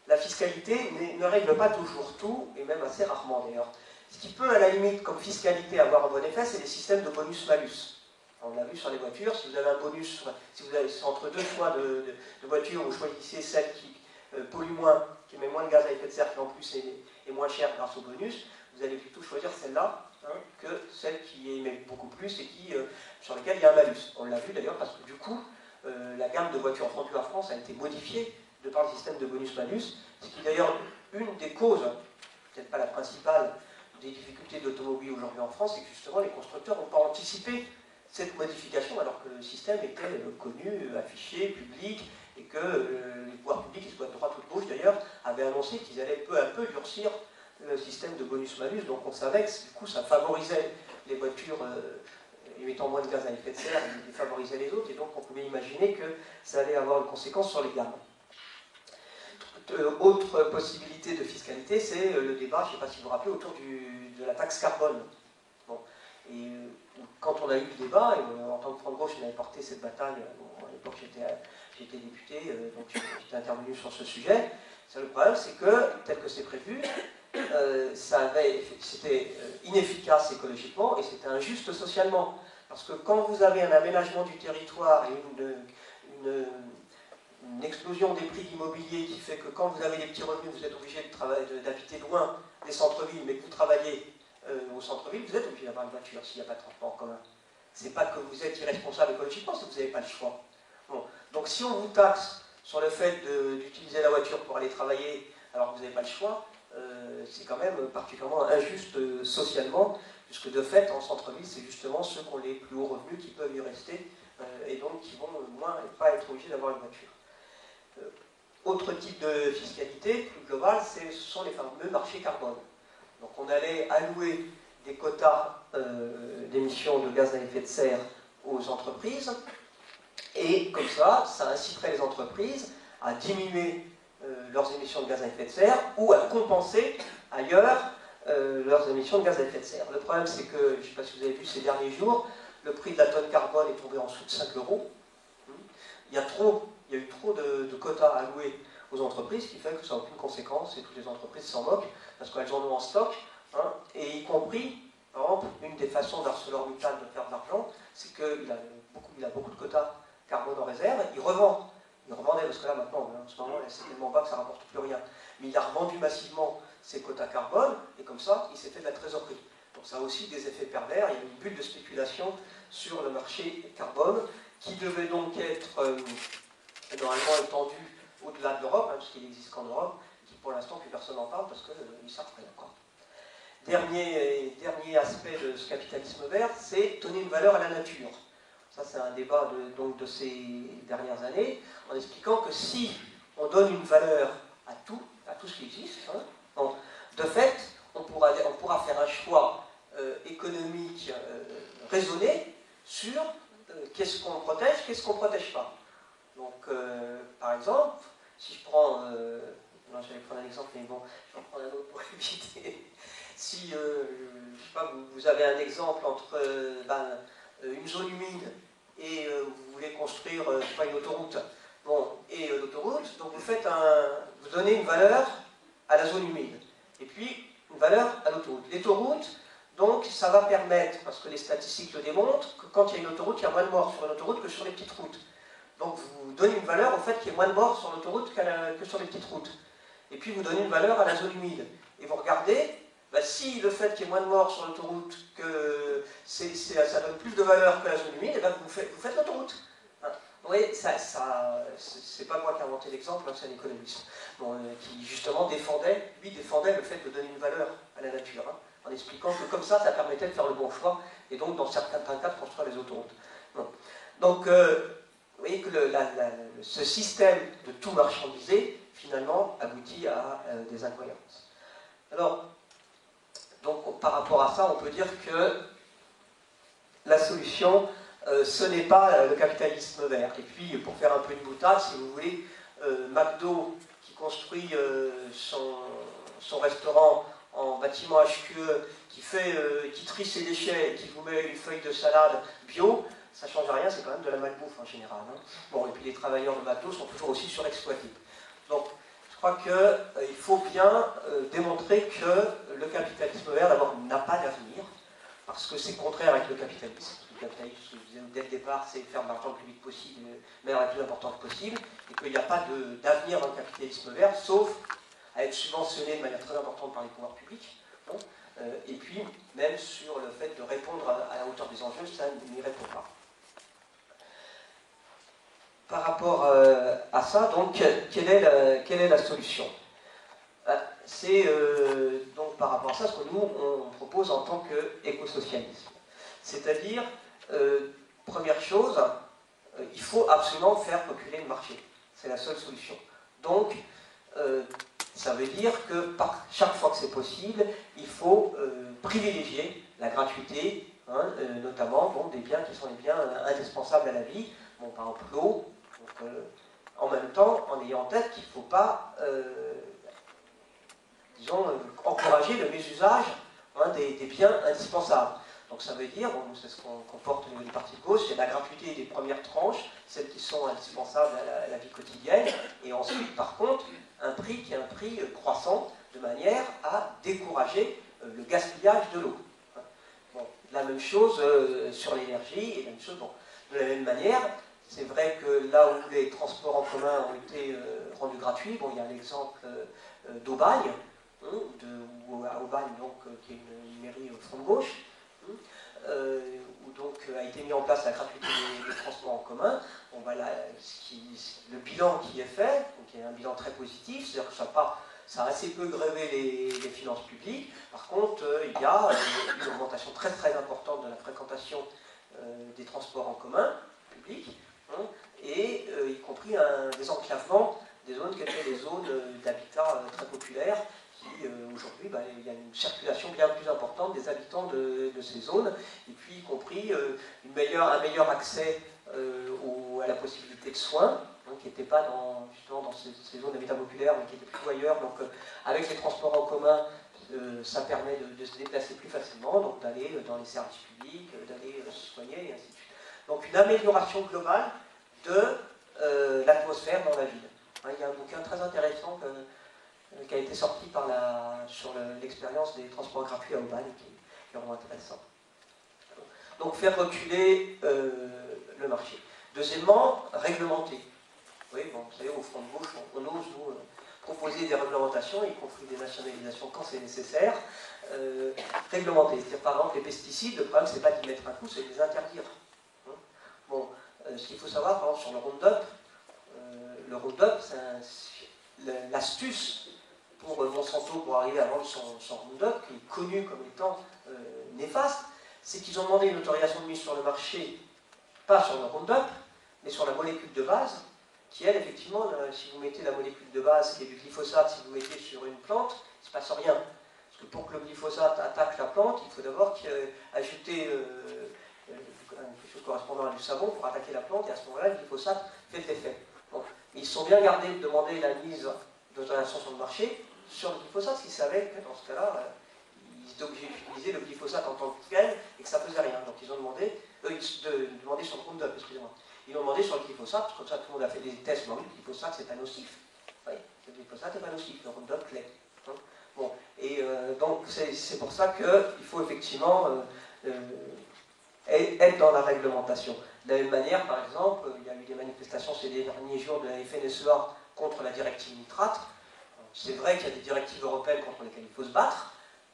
la fiscalité ne règle pas toujours tout, et même assez rarement d'ailleurs. Ce qui peut à la limite comme fiscalité avoir un bon effet, c'est les systèmes de bonus-malus. On l'a vu sur les voitures, si vous avez un bonus, si vous avez entre 2 choix de voitures, vous choisissez celle qui pollue moins, qui émet moins de gaz à effet de serre, qui en plus est moins chère grâce au bonus, vous allez plutôt choisir celle-là que celle qui émet beaucoup plus et sur laquelle il y a un malus. On l'a vu d'ailleurs parce que du coup, la gamme de voitures vendues en France a été modifiée de par le système de bonus-malus, ce qui est d'ailleurs une des causes, peut-être pas la principale, des difficultés d'automobile aujourd'hui en France, c'est que justement les constructeurs n'ont pas anticipé cette modification alors que le système était connu, affiché, public, et que les pouvoirs publics, qui soient de droite ou de gauche d'ailleurs, avaient annoncé qu'ils allaient peu à peu durcir le système de bonus-malus. Donc on savait que du coup ça favorisait les voitures émettant moins de gaz à effet de serre et défavorisait les autres, et donc on pouvait imaginer que ça allait avoir une conséquence sur les gammes. Autre possibilité de fiscalité, c'est le débat, je ne sais pas si vous vous rappelez, autour de la taxe carbone. Bon. Et quand on a eu le débat, et en tant que Front de Gauche, on avait porté cette bataille, bon, à l'époque j'étais député, donc j'étais intervenu sur ce sujet. Le problème, c'est que, tel que c'est prévu, c'était inefficace écologiquement et c'était injuste socialement. Parce que quand vous avez un aménagement du territoire et une explosion des prix de l'immobilier qui fait que quand vous avez des petits revenus, vous êtes obligé d'habiter loin des centres-villes, mais que vous travaillez au centre-ville, vous êtes obligé d'avoir une voiture s'il n'y a pas de transport en commun. C'est pas que vous êtes irresponsable écologiquement, c'est que vous n'avez pas le choix. Bon. Donc si on vous taxe sur le fait d'utiliser la voiture pour aller travailler alors que vous n'avez pas le choix, c'est quand même particulièrement injuste socialement, puisque de fait, en centre-ville, c'est justement ceux qui ont les plus hauts revenus qui peuvent y rester, et donc qui vont moins pas être obligés d'avoir une voiture. Autre type de fiscalité, plus globale, ce sont les fameux marchés carbone. Donc on allait allouer des quotas d'émissions de gaz à effet de serre aux entreprises, et comme ça inciterait les entreprises à diminuer leurs émissions de gaz à effet de serre ou à compenser ailleurs leurs émissions de gaz à effet de serre. Le problème, c'est que, je ne sais pas si vous avez vu ces derniers jours, le prix de la tonne carbone est tombé en dessous de 5 euros. Il y a eu trop de quotas alloués aux entreprises, ce qui fait que ça n'a aucune conséquence et toutes les entreprises s'en moquent parce qu'elles en ont en stock, hein, et y compris, par exemple, une des façons d'ArcelorMittal de faire de l'argent, c'est qu'il a beaucoup de quotas carbone en réserve, il revendait, parce que là maintenant, en ce moment, c'est tellement bas que ça ne rapporte plus rien, mais il a revendu massivement ses quotas carbone, et comme ça, il s'est fait de la trésorerie. Donc ça a aussi des effets pervers, il y a une bulle de spéculation sur le marché carbone, qui devait donc être normalement étendu au-delà de l'Europe, hein, parce qu'il n'existe qu'en Europe, qui pour l'instant plus personne n'en parle, parce qu'ils ne savent rien encore. Dernier aspect de ce capitalisme vert, c'est donner une valeur à la nature. Ça, c'est un débat de ces dernières années, en expliquant que si on donne une valeur à tout ce qui existe, hein, donc, de fait, on pourra faire un choix économique raisonné sur qu'est-ce qu'on protège, qu'est-ce qu'on ne protège pas. Donc, par exemple, si je prends... non, j'allais prendre un exemple, mais bon, je vais en prendre un autre pour éviter. Si, je ne sais pas, vous avez un exemple entre une zone humide et vous voulez construire, je sais pas, une autoroute, bon, et l'autoroute, donc vous donnez une valeur à la zone humide, et puis une valeur à l'autoroute. L'autoroute, donc, ça va permettre, parce que les statistiques le démontrent, que quand il y a une autoroute, il y a moins de morts sur une autoroute que sur les petites routes. Donc, vous donnez une valeur au fait qu'il y ait moins de morts sur l'autoroute que sur les petites routes. Et puis, vous donnez une valeur à la zone humide. Et vous regardez, si le fait qu'il y ait moins de morts sur l'autoroute, que ça donne plus de valeur que la zone humide, et vous faites l'autoroute. Hein. Vous voyez, c'est pas moi qui ai inventé l'exemple, hein, c'est un économiste, qui justement défendait le fait de donner une valeur à la nature, hein, en expliquant que comme ça permettait de faire le bon choix, et donc dans certains cas de construire les autoroutes. Bon. Donc, vous voyez que ce système de tout marchandiser, finalement, aboutit à des incohérences. Alors, donc, par rapport à ça, on peut dire que la solution, ce n'est pas le capitalisme vert. Et puis, pour faire un peu une boutade, si vous voulez, McDo, qui construit son restaurant en bâtiment HQE, qui trie ses déchets et qui vous met une feuille de salade bio, ça ne change rien, c'est quand même de la malbouffe en général. Hein. Bon, et puis les travailleurs de McDo sont toujours aussi surexploités. Donc, je crois qu'il faut bien démontrer que le capitalisme vert, d'abord, n'a pas d'avenir, parce que c'est contraire avec le capitalisme. Le capitalisme, ce que je disais dès le départ, c'est faire de l'argent le plus vite possible, mais la plus importante possible, et qu'il n'y a pas d'avenir dans le capitalisme vert, sauf à être subventionné de manière très importante par les pouvoirs publics. Bon, et puis, même sur le fait de répondre à la hauteur des enjeux, ça n'y répond pas. Par rapport à ça, donc, quelle est la solution? C'est donc par rapport à ça ce que nous on propose en tant qu'écosocialisme. C'est-à-dire, première chose, il faut absolument faire reculer le marché. C'est la seule solution. Donc, ça veut dire que chaque fois que c'est possible, il faut privilégier la gratuité, hein, notamment des biens qui sont des biens indispensables à la vie, par exemple l'eau. En même temps, en ayant en tête qu'il ne faut pas, disons, encourager le mésusage, hein, des biens indispensables. Donc ça veut dire, c'est ce qu'on porte au niveau du parti de gauche, c'est la gratuité des premières tranches, celles qui sont indispensables à la vie quotidienne, et ensuite, par contre, un prix qui est un prix croissant, de manière à décourager le gaspillage de l'eau. Bon, la même chose sur l'énergie, et la même chose, bon, de la même manière, c'est vrai que là où les transports en commun ont été rendus gratuits, bon, il y a l'exemple d'Aubagne, ou à Aubagne, donc, qui est une mairie au front de gauche, où donc a été mis en place la gratuité des transports en commun. Bon, voilà, le bilan qui est fait, donc il y a un bilan très positif, c'est-à-dire que ça a assez peu grévé les finances publiques. Par contre, il y a une augmentation très très importante de la fréquentation des transports en commun publics, hein, et y compris un désenclavement des zones qui étaient des zones d'habitat très populaires, qui aujourd'hui, il y a une circulation bien plus importante des habitants de ces zones, et puis y compris un meilleur accès à la possibilité de soins, hein, qui n'était pas justement dans ces zones d'habitat populaire, mais qui étaient plutôt ailleurs. Donc avec les transports en commun, ça permet de se déplacer plus facilement, donc d'aller dans les services publics, d'aller se soigner, et ainsi de suite. Donc une amélioration globale de l'atmosphère dans la ville. Hein, il y a un bouquin très intéressant qui a été sorti sur l'expérience des transports gratuits à Aubagne, qui est vraiment intéressant. Donc faire reculer le marché. Deuxièmement, réglementer. Oui, bon, vous savez, au front de gauche, on ose nous proposer des réglementations, y compris des nationalisations quand c'est nécessaire. Réglementer, c'est-à-dire par exemple les pesticides, le problème c'est pas d'y mettre un coup, c'est de les interdire. Hein, bon, ce qu'il faut savoir, par exemple, sur le Roundup, c'est l'astuce pour Monsanto pour arriver à vendre son Roundup, qui est connu comme étant néfaste, c'est qu'ils ont demandé une autorisation de mise sur le marché, pas sur le Roundup, mais sur la molécule de base, qui elle, effectivement, si vous mettez la molécule de base, qui est du glyphosate, si vous mettez sur une plante, il ne se passe rien. Parce que pour que le glyphosate attaque la plante, il faut d'abord ajouter quelque chose correspondant à du savon pour attaquer la plante, et à ce moment-là, le glyphosate fait l'effet. Donc, ils se sont bien gardés de demander la mise d'autorisation sur le marché sur le glyphosate, parce qu'ils savaient que dans ce cas-là, ils étaient obligés d'utiliser le glyphosate en tant que tel, et que ça ne faisait rien. Donc ils ont demandé, sur le Roundup, excusez-moi. Ils ont demandé sur le glyphosate, parce que comme ça tout le monde a fait des tests, mais oui, le glyphosate c'est pas nocif. Oui, le glyphosate n'est pas nocif, le Roundup l'est. Hein, bon, et donc c'est pour ça qu'il faut effectivement être dans la réglementation. De la même manière, par exemple, il y a eu des manifestations ces derniers jours de la FNSEA contre la directive nitrate. C'est vrai qu'il y a des directives européennes contre lesquelles il faut se battre.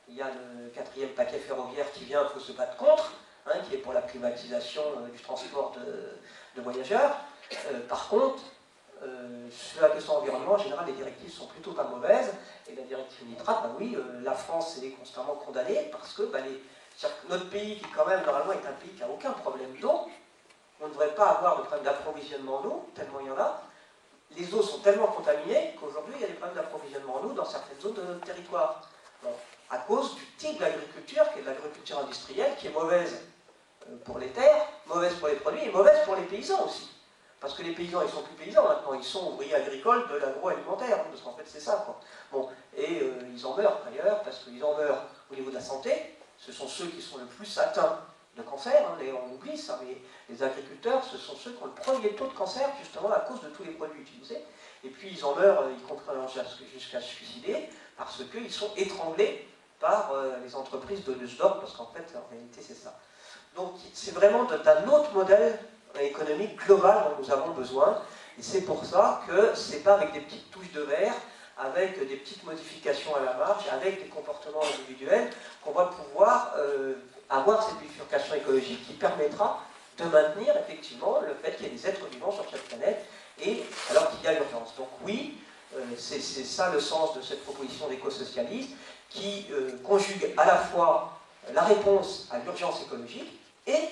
Il y a le 4e paquet ferroviaire qui vient, il faut se battre contre, hein, qui est pour la privatisation du transport de voyageurs. Par contre, sur la question environnement, en général, les directives sont plutôt pas mauvaises. Et la directive nitrate, bah oui, la France est constamment condamnée parce que notre pays, qui quand même normalement est un pays qui n'a aucun problème d'eau, on ne devrait pas avoir de problème d'approvisionnement en eau, tellement il y en a. Les eaux sont tellement contaminées qu'aujourd'hui il y a des problèmes d'approvisionnement en eau dans certaines zones de notre territoire. Bon, à cause du type d'agriculture, qui est de l'agriculture industrielle, qui est mauvaise pour les terres, mauvaise pour les produits et mauvaise pour les paysans aussi. Parce que les paysans, ils ne sont plus paysans maintenant, ils sont ouvriers agricoles de l'agroalimentaire, hein, parce qu'en fait c'est ça, quoi. Bon, et ils en meurent d'ailleurs, parce qu'ils en meurent au niveau de la santé, ce sont ceux qui sont le plus atteints de cancer, hein, on oublie ça, mais les agriculteurs, ce sont ceux qui ont le premier taux de cancer, justement à cause de tous les produits utilisés. Et puis ils en meurent, y compris jusqu'à se suicider, parce qu'ils sont étranglés par les entreprises donneuses d'ordre, parce qu'en fait, en réalité, c'est ça. Donc c'est vraiment d'un autre modèle économique global dont nous avons besoin, et c'est pour ça que c'est pas avec des petites touches de verre, avec des petites modifications à la marge, avec des comportements individuels, qu'on va pouvoir avoir cette bifurcation écologique qui permettra de maintenir effectivement le fait qu'il y ait des êtres vivants sur cette planète, et alors qu'il y a urgence. Donc oui, c'est ça le sens de cette proposition d'éco-socialiste, qui conjugue à la fois la réponse à l'urgence écologique et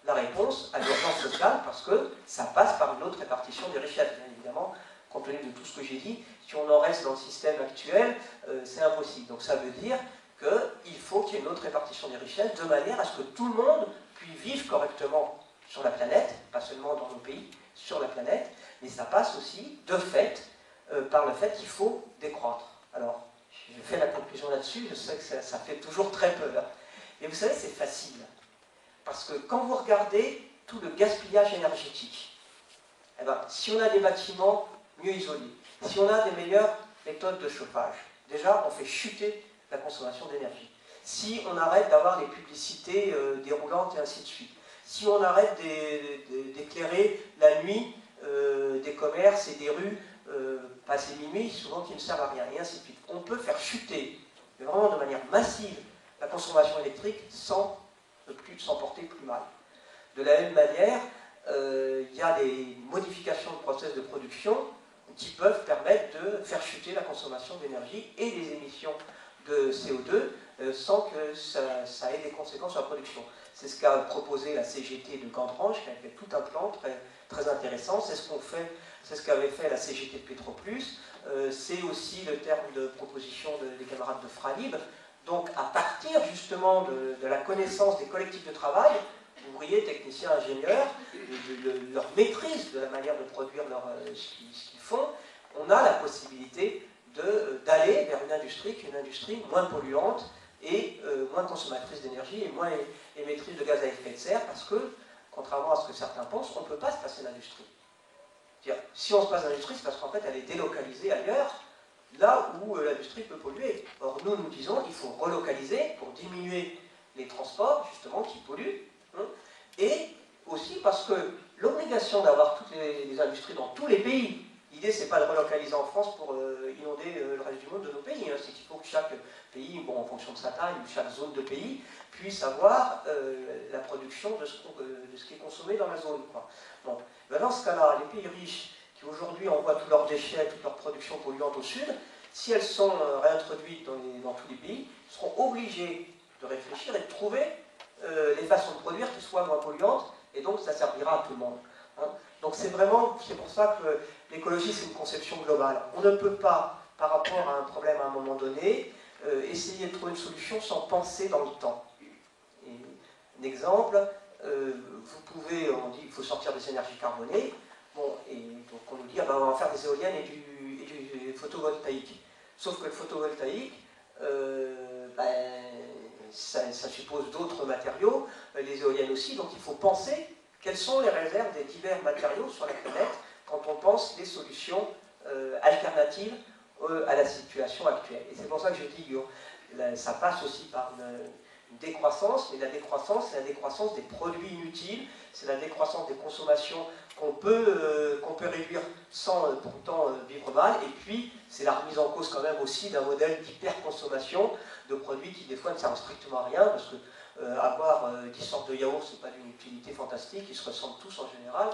la réponse à l'urgence sociale, parce que ça passe par une autre répartition des richesses, bien évidemment, compte tenu de tout ce que j'ai dit. Si on en reste dans le système actuel, c'est impossible. Donc ça veut dire qu'il faut qu'il y ait une autre répartition des richesses, de manière à ce que tout le monde puisse vivre correctement sur la planète, pas seulement dans nos pays, sur la planète, mais ça passe aussi, de fait, par le fait qu'il faut décroître. Alors, je fais la conclusion là-dessus, je sais que ça fait toujours très peur. Mais vous savez, c'est facile. Parce que quand vous regardez tout le gaspillage énergétique, eh ben, si on a des bâtiments mieux isolés, si on a des meilleures méthodes de chauffage, déjà on fait chuter la consommation d'énergie. Si on arrête d'avoir les publicités déroulantes et ainsi de suite, si on arrête d'éclairer la nuit des commerces et des rues passé minuit, souvent qui ne servent à rien, et ainsi de suite. On peut faire chuter, mais vraiment de manière massive, la consommation électrique sans porter plus mal. De la même manière, il y a des modifications de process de production qui peuvent permettre de faire chuter la consommation d'énergie et les émissions de CO2 sans que ça ait des conséquences sur la production. C'est ce qu'a proposé la CGT de Gandrange, qui a fait tout un plan très intéressant. C'est ce qu'avait fait la CGT de Petroplus. C'est aussi le terme de proposition des camarades de Fralib. Donc à partir justement de la connaissance des collectifs de travail, ouvriers, techniciens, ingénieurs, de leur maîtrise de la manière de produire ce qu'ils font, on a la possibilité d'aller vers une industrie qui est une industrie moins polluante et moins consommatrice d'énergie et moins émettrice de gaz à effet de serre, parce que, contrairement à ce que certains pensent, on ne peut pas se passer d'industrie. Si on se passe d'industrie, c'est parce qu'en fait elle est délocalisée ailleurs, là où l'industrie peut polluer. Or nous disons qu'il faut relocaliser pour diminuer les transports, justement, qui polluent, hein, et aussi parce que l'obligation d'avoir toutes les industries dans tous les pays, l'idée c'est pas de relocaliser en France pour inonder le reste du monde de nos pays, hein, c'est qu'il faut que chaque pays, bon, en fonction de sa taille, ou chaque zone de pays, puisse avoir la production de ce qui est consommé dans la zone, quoi. Bon. Ben dans ce cas-là, les pays riches qui aujourd'hui envoient tous leurs déchets, toute leur production polluante au sud, si elles sont réintroduites dans tous les pays, seront obligés de réfléchir et de trouver les façons de produire qui soient moins polluantes, et donc ça servira à tout le monde. Hein. Donc c'est pour ça que l'écologie c'est une conception globale. On ne peut pas, par rapport à un problème à un moment donné, essayer de trouver une solution sans penser dans le temps. Et, un exemple, vous pouvez, on dit qu'il faut sortir des énergies carbonées, bon, et donc on nous dit, ah ben, on va faire des éoliennes et du photovoltaïque. Sauf que le photovoltaïque, ça suppose d'autres matériaux, les éoliennes aussi, donc il faut penser quelles sont les réserves des divers matériaux sur la planète quand on pense les solutions alternatives à la situation actuelle. Et c'est pour ça que je dis que ça passe aussi par une décroissance, mais la décroissance, c'est la décroissance des produits inutiles, c'est la décroissance des consommations qu'on peut réduire sans pourtant vivre mal, et puis c'est la remise en cause quand même aussi d'un modèle d'hyperconsommation de produits qui des fois ne servent strictement à rien, parce que avoir 10 sortes de yaourts, c'est pas d'une utilité fantastique, ils se ressemblent tous en général,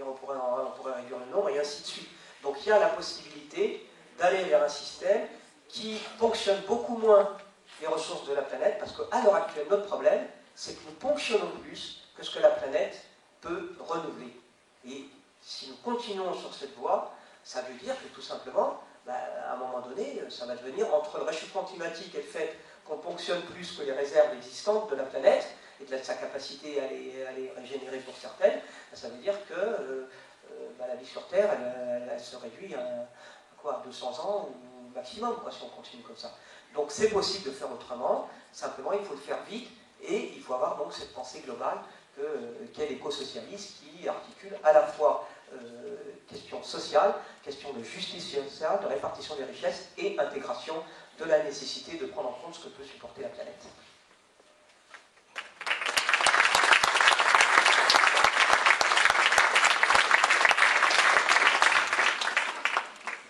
on pourrait réduire le nombre, et ainsi de suite. Donc il y a la possibilité d'aller vers un système qui ponctionne beaucoup moins les ressources de la planète, parce qu'à l'heure actuelle, notre problème, c'est que nous ponctionnons plus que ce que la planète peut renouveler. Et si nous continuons sur cette voie, ça veut dire que tout simplement, à un moment donné, ça va devenir, entre le réchauffement climatique et le fait qu'on ponctionne plus que les réserves existantes de la planète, et de sa capacité à les régénérer pour certaines, ça veut dire que la vie sur Terre, elle se réduit à 200 ans ou maximum, quoi, si on continue comme ça. Donc c'est possible de faire autrement, simplement il faut le faire vite, et il faut avoir donc cette pensée globale qu'est l'éco-socialiste qui articule à la fois question sociale, question de justice sociale, de répartition des richesses et intégration de la nécessité de prendre en compte ce que peut supporter la planète.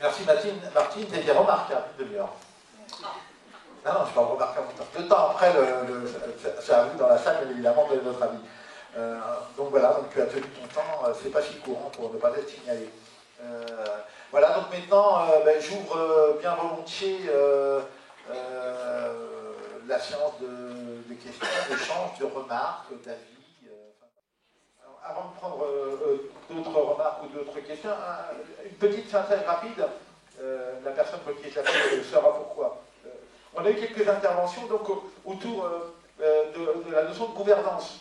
Merci Martine, c'était remarquable, une demi-heure. Non, je ne suis pas remarquable. 2 temps après, ça arrive dans la salle, mais évidemment, de notre avis. Donc voilà, donc tu as tenu ton temps, c'est pas si courant pour ne pas être signalé. Voilà, donc maintenant, j'ouvre bien volontiers la séance de questions, d'échanges, de remarques, d'avis. Avant de prendre d'autres remarques ou d'autres questions, une petite synthèse rapide. La personne pour qui j'appelle saura pourquoi. On a eu quelques interventions donc, autour de la notion de gouvernance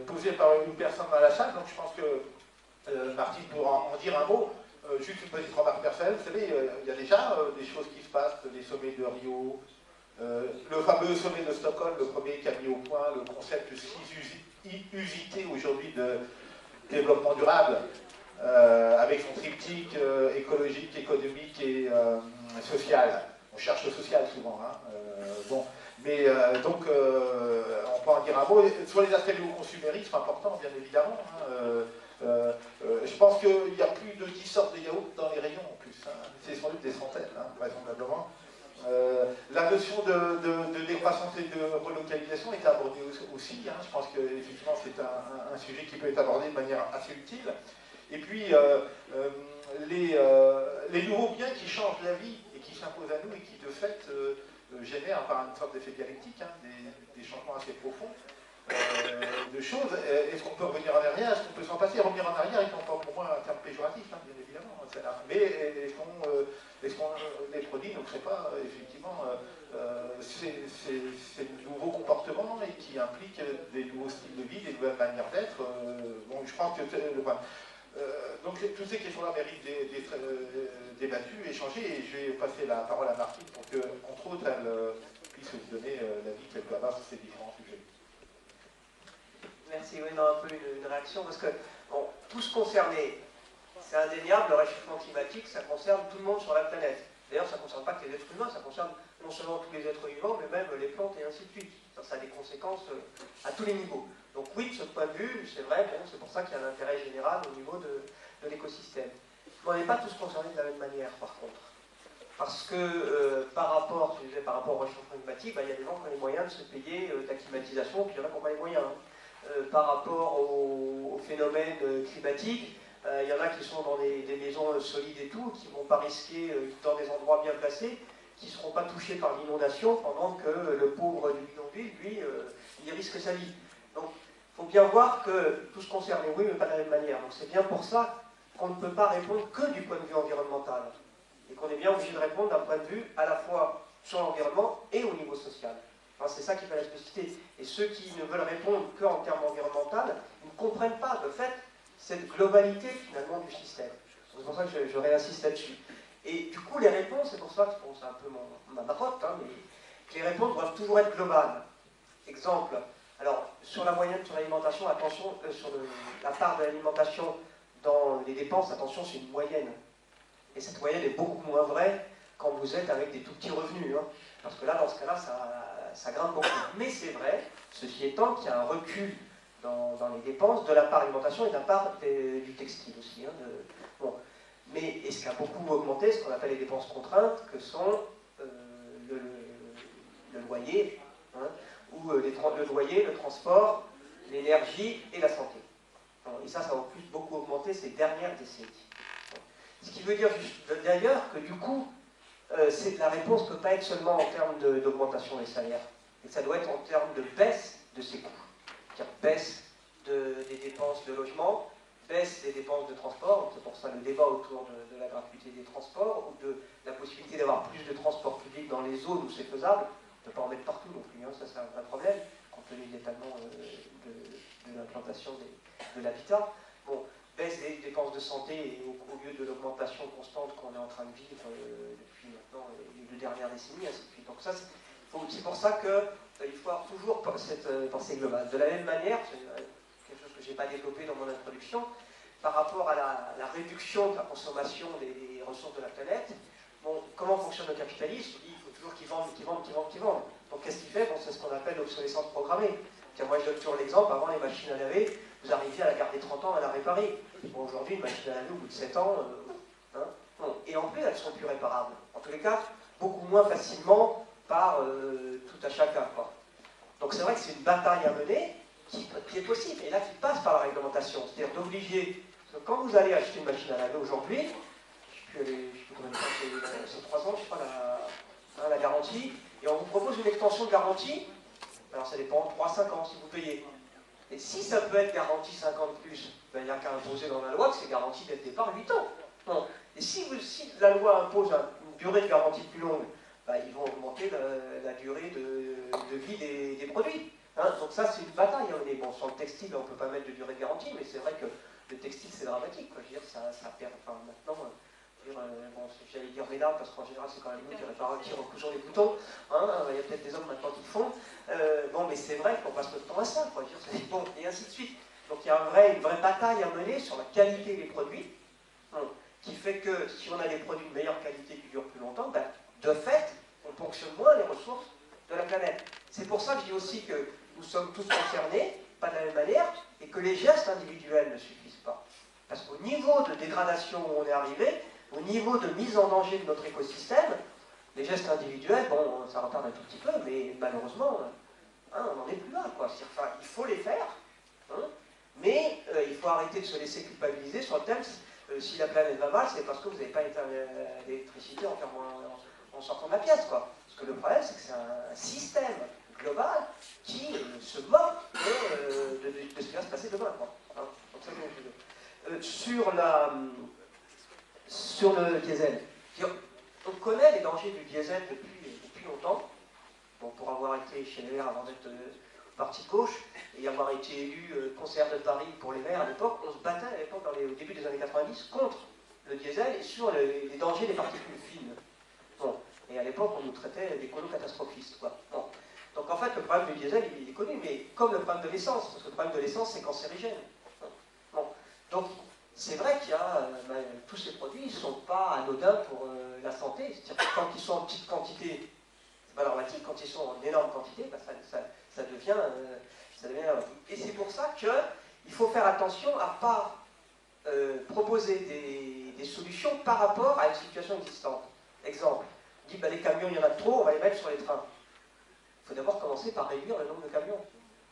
posée par une personne dans la salle. Donc je pense que Martine pourra en dire un mot. Juste une petite remarque personnelle. Vous savez, il y a déjà des choses qui se passent, des sommets de Rio, Le fameux sommet de Stockholm, le premier qui a mis au point le concept si usité aujourd'hui de développement durable, avec son triptyque écologique, économique et social. On cherche le social souvent. Hein. Bon. Mais donc, on peut en dire un mot. Sur les aspects du consumérisme, important, bien évidemment. Hein. Je pense qu'il y a plus de 10 sortes de yaourts dans les rayons en plus. Hein. C'est sans doute des centaines, hein, vraisemblablement. La notion de décroissance et de relocalisation est abordée aussi. Hein. Je pense qu'effectivement, c'est un sujet qui peut être abordé de manière assez utile. Et puis, les nouveaux biens qui changent la vie et qui s'imposent à nous et qui, de fait, génèrent par une sorte d'effet dialectique hein, des changements assez profonds de choses. Est-ce qu'on peut revenir en arrière? Est-ce qu'on peut s'en passer? Revenir en arrière est encore pour moi un terme péjoratif, hein, bien évidemment. Mais est-ce qu'on les produit? Donc, c'est pas effectivement ces nouveaux comportements et qui impliquent des nouveaux styles de vie, des nouvelles manières d'être. Bon, je pense que donc toutes ces questions-là méritent d'être débattues, échangées, et je vais passer la parole à Martine pour que, entre autres, elle puisse vous donner l'avis qu'elle peut avoir sur ces différents sujets. Merci, oui, non, un peu une réaction, parce que bon, tous concernés, c'est indéniable, le réchauffement climatique, ça concerne tout le monde sur la planète. D'ailleurs, ça ne concerne pas que les êtres humains, ça concerne non seulement tous les êtres vivants, mais même les plantes et ainsi de suite. Ça a des conséquences à tous les niveaux. Donc oui, de ce point de vue, c'est vrai, bon, c'est pour ça qu'il y a un intérêt général au niveau de l'écosystème. Mais on n'est pas tous concernés de la même manière, par contre. Parce que par rapport au réchauffement climatique, il y a des gens qui ont les moyens de se payer de la climatisation, puis il y en a qui n'ont pas les moyens. Par rapport au phénomène climatique, il y en a qui sont dans des maisons solides et tout, qui ne vont pas risquer dans des endroits bien placés, qui ne seront pas touchés par l'inondation, pendant que le pauvre du bidonville, lui, il risque sa vie. Donc, il faut bien voir que tous concernés, oui, mais pas de la même manière. Donc, c'est bien pour ça qu'on ne peut pas répondre que du point de vue environnemental. Et qu'on est bien obligé de répondre d'un point de vue à la fois sur l'environnement et au niveau social. Enfin, c'est ça qui fait la spécificité. Et ceux qui ne veulent répondre qu'en termes environnementaux, ils ne comprennent pas, de fait, cette globalité, finalement, du système. C'est pour ça que je réinsiste là-dessus. Et du coup, les réponses, c'est pour ça que c'est un peu ma marotte, hein, mais que les réponses doivent toujours être globales. Exemple, alors, sur la moyenne, sur l'alimentation, attention, sur la part de l'alimentation dans les dépenses, attention, c'est une moyenne. Et cette moyenne est beaucoup moins vraie quand vous êtes avec des tout petits revenus. Hein, parce que là, dans ce cas-là, ça grimpe beaucoup. Mais c'est vrai, ceci étant, qu'il y a un recul dans les dépenses de la part alimentation et de la part du textile aussi. Hein, bon. Mais ce qui a beaucoup augmenté, ce qu'on appelle les dépenses contraintes, que sont le loyer, hein, ou le loyer, le transport, l'énergie et la santé. Et ça a en plus beaucoup augmenté ces dernières décennies. Ce qui veut dire d'ailleurs que du coup, la réponse ne peut pas être seulement en termes d'augmentation des salaires, et ça doit être en termes de baisse de ces coûts. C'est-à-dire baisse des dépenses de logement, baisse des dépenses de transport, c'est pour ça le débat autour de la gratuité des transports, ou de la possibilité d'avoir plus de transports publics dans les zones où c'est faisable. On ne peut pas en mettre partout non plus, hein, ça c'est un vrai problème, compte tenu de l'étalement de l'implantation de l'habitat. Bon, baisse des dépenses de santé et au lieu de l'augmentation constante qu'on est en train de vivre depuis maintenant les 2 dernières décennies, ainsi de suite. Donc ça, c'est pour ça qu'il faut avoir toujours cette pensée globale. De la même manière, c'est quelque chose que je n'ai pas développé dans mon introduction, par rapport à la réduction de la consommation des ressources de la planète, bon, comment fonctionne le capitalisme? Il faut toujours qu'il vende, qu'il vende, qu'il vende, qu'il vende. Donc qu'est-ce qu'il fait? Bon, c'est ce qu'on appelle l'obsolescence programmée. Tiens, moi je donne toujours l'exemple, avant les machines à laver, vous arriviez à la garder 30 ans à la réparer. Bon, aujourd'hui, une machine à laver au bout de 7 ans, hein, bon. Et en plus, elles ne sont plus réparables. En tous les cas, beaucoup moins facilement par tout à chacun, quoi. Donc c'est vrai que c'est une bataille à mener qui est possible, et là qui passe par la réglementation. C'est-à-dire d'obliger, quand vous allez acheter une machine à laver aujourd'hui, je ne sais plus combien de temps, c'est 3 ans, je crois, la garantie, et on vous propose une extension de garantie. Alors ça dépend, 3-5 ans si vous payez. Et si ça peut être garanti 5 ans de plus, ben, il n'y a qu'à imposer dans la loi que c'est garanti dès le départ 8 ans. Non. Et si la loi impose une durée de garantie plus longue, ben, ils vont augmenter la durée de vie des produits. Hein, donc ça c'est une bataille. Hein. Mais bon, sur le textile, on ne peut pas mettre de durée de garantie, mais c'est vrai que le textile c'est dramatique. Quoi. Je veux dire, ça perd. Enfin, maintenant, Bon, j'allais dire mesdames, parce qu'en général, c'est quand même nous qui recousons les boutons. Hein, il y a peut-être des hommes maintenant qui le font. Bon, mais c'est vrai qu'on passe notre temps à ça, quoi. Bon, et ainsi de suite. Donc il y a une vraie bataille à mener sur la qualité des produits, hein, qui fait que si on a des produits de meilleure qualité qui durent plus longtemps, ben, de fait, on ponctionne moins les ressources de la planète. C'est pour ça que je dis aussi que nous sommes tous concernés, pas de la même manière, et que les gestes individuels ne suffisent pas. Parce qu'au niveau de dégradation où on est arrivé, au niveau de mise en danger de notre écosystème, les gestes individuels, bon, ça retarde un tout petit peu, mais malheureusement, hein, on n'en est plus là, quoi. Enfin, il faut les faire, hein, mais il faut arrêter de se laisser culpabiliser sur le thème si la planète va mal, c'est parce que vous n'avez pas éteint l'électricité en sortant de la pièce, quoi. Parce que le problème, c'est que c'est un système global qui se moque de ce qui va se passer demain, quoi. Hein, donc ça, sur le diesel. On connaît les dangers du diesel depuis longtemps. Bon, pour avoir été chez les Verts avant d'être parti de gauche et avoir été élu conseiller de Paris pour les Verts à l'époque, on se battait à l'époque, au début des années 90, contre le diesel et sur les dangers des particules fines. Bon. Et à l'époque, on nous traitait d'écolo-catastrophistes, quoi. Bon. Donc en fait, le problème du diesel, il est connu, mais comme le problème de l'essence, parce que le problème de l'essence, c'est cancérigène. Bon. Donc, c'est vrai qu'il y a tous ces produits, ils ne sont pas anodins pour la santé. C'est-à-dire que quand ils sont en petite quantité, c'est pas dramatique. Quand ils sont en énorme quantité, bah, ça devient dramatique. Et c'est pour ça qu'il faut faire attention à ne pas proposer des solutions par rapport à une situation existante. Exemple, on dit bah, les camions, il y en a trop, on va les mettre sur les trains. Il faut d'abord commencer par réduire le nombre de camions.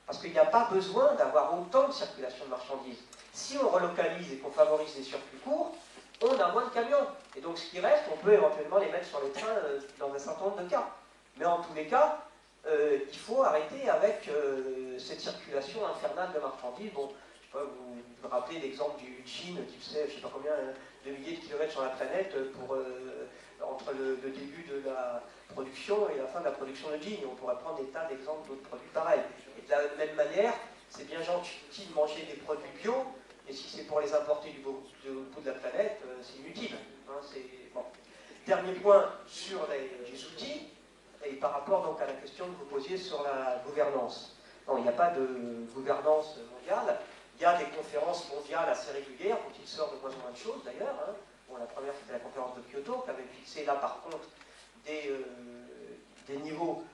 Parce qu'il n'y a pas besoin d'avoir autant de circulation de marchandises. Si on relocalise et qu'on favorise les circuits courts, on a moins de camions. Et donc ce qui reste, on peut éventuellement les mettre sur les trains dans un certain nombre de cas. Mais en tous les cas, il faut arrêter avec cette circulation infernale de marchandises. Bon, je sais pas, vous vous rappelez l'exemple du Chine qui faisait je ne sais pas combien de milliers de kilomètres sur la planète entre le début de la production et la fin de la production de jeans. On pourrait prendre des tas d'exemples d'autres produits pareils. Et de la même manière, c'est bien gentil de manger des produits bio, mais si c'est pour les importer du bout de la planète, c'est inutile. Hein, bon. Dernier point sur les outils, et par rapport donc à la question que vous posiez sur la gouvernance. Non, il n'y a pas de gouvernance mondiale. Il y a des conférences mondiales assez régulières, dont il sort de moins en moins de choses d'ailleurs. Hein. Bon, la première, c'était la conférence de Kyoto, qui avait fixé là par contre des niveaux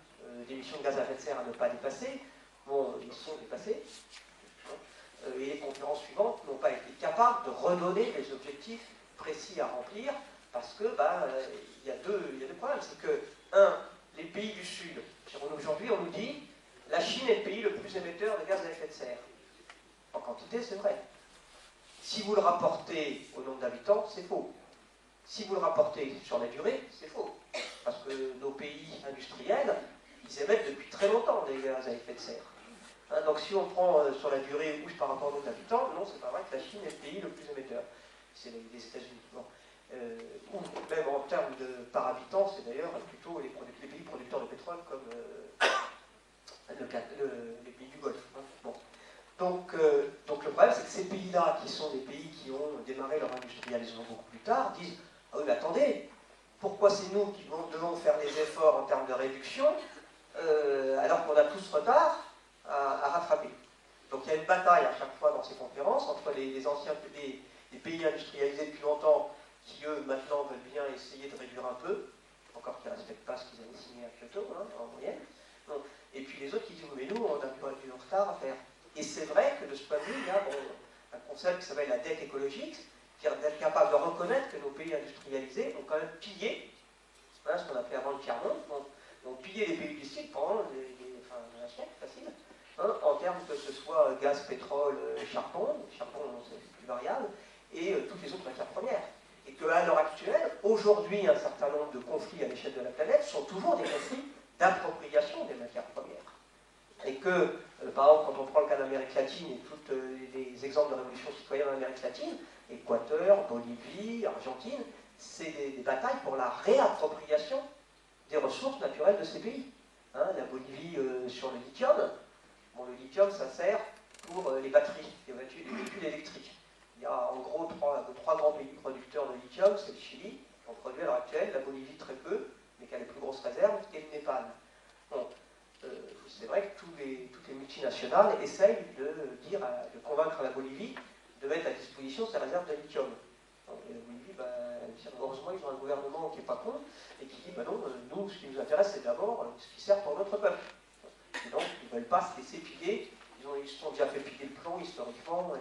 d'émissions de gaz à effet de serre à ne pas dépasser. Bon, ils sont dépassés. Et les conférences suivantes n'ont pas été capables de redonner des objectifs précis à remplir, parce que il y a deux problèmes. C'est que, les pays du Sud, aujourd'hui on nous dit la Chine est le pays le plus émetteur de gaz à effet de serre. En quantité, c'est vrai. Si vous le rapportez au nombre d'habitants, c'est faux. Si vous le rapportez sur la durée, c'est faux. Parce que nos pays industriels, ils émettent depuis très longtemps des gaz à effet de serre. Hein, donc si on prend sur la durée où par rapport au nombre d'habitants, non, c'est pas vrai que la Chine est le pays le plus émetteur. C'est les États-Unis. Bon. Ou même en termes de par habitant, c'est d'ailleurs plutôt les pays producteurs de pétrole comme les pays du Golfe. Hein. Bon. Donc le problème, c'est que ces pays-là, qui sont des pays qui ont démarré leur industrialisation beaucoup plus tard, disent « Ah oui, mais attendez, pourquoi c'est nous qui devons faire des efforts en termes de réduction alors qu'on a tout ce retard à rattraper ?» Donc il y a une bataille à chaque fois dans ces conférences entre les anciens les pays industrialisés depuis longtemps qui, eux, maintenant veulent bien essayer de réduire un peu, encore qu'ils ne respectent pas ce qu'ils avaient signé à Kyoto, hein, en moyenne. Donc, et puis les autres qui disent « Mais nous, on a du retard à faire. » Et c'est vrai que de ce point de vue, il y a un concept qui s'appelle la dette écologique, c'est-à-dire d'être capable de reconnaître que nos pays industrialisés ont quand même pillé, hein, ce qu'on appelait avant le tiers-monde, ont pillé les pays du Sud pendant un siècle, facile, hein, en termes que ce soit gaz, pétrole, charbon c'est plus variable, et toutes les autres matières premières. Et qu'à l'heure actuelle, aujourd'hui, un certain nombre de conflits à l'échelle de la planète sont toujours des conflits d'appropriation des matières premières. Et que, par exemple, quand on prend le cas d'Amérique latine et tous les exemples de révolution citoyenne en Amérique latine, Équateur, Bolivie, Argentine, c'est des batailles pour la réappropriation des ressources naturelles de ces pays. Hein, la Bolivie sur le lithium, bon, le lithium, ça sert pour les batteries, les véhicules électriques. Il y a en gros trois grands pays producteurs de lithium, c'est le Chili, qui en produit à l'heure actuelle, la Bolivie très peu, mais qui a les plus grosses réserves, et le Népal. Bon, c'est vrai que toutes les multinationales essayent de convaincre la Bolivie de mettre à disposition ses réserves de lithium. Donc, la Bolivie, heureusement, ils ont un gouvernement qui n'est pas con et qui dit non, nous, ce qui nous intéresse, c'est d'abord ce qui sert pour notre peuple. Et donc, ils ne veulent pas se laisser piller. Ils se sont déjà fait piller le plomb historiquement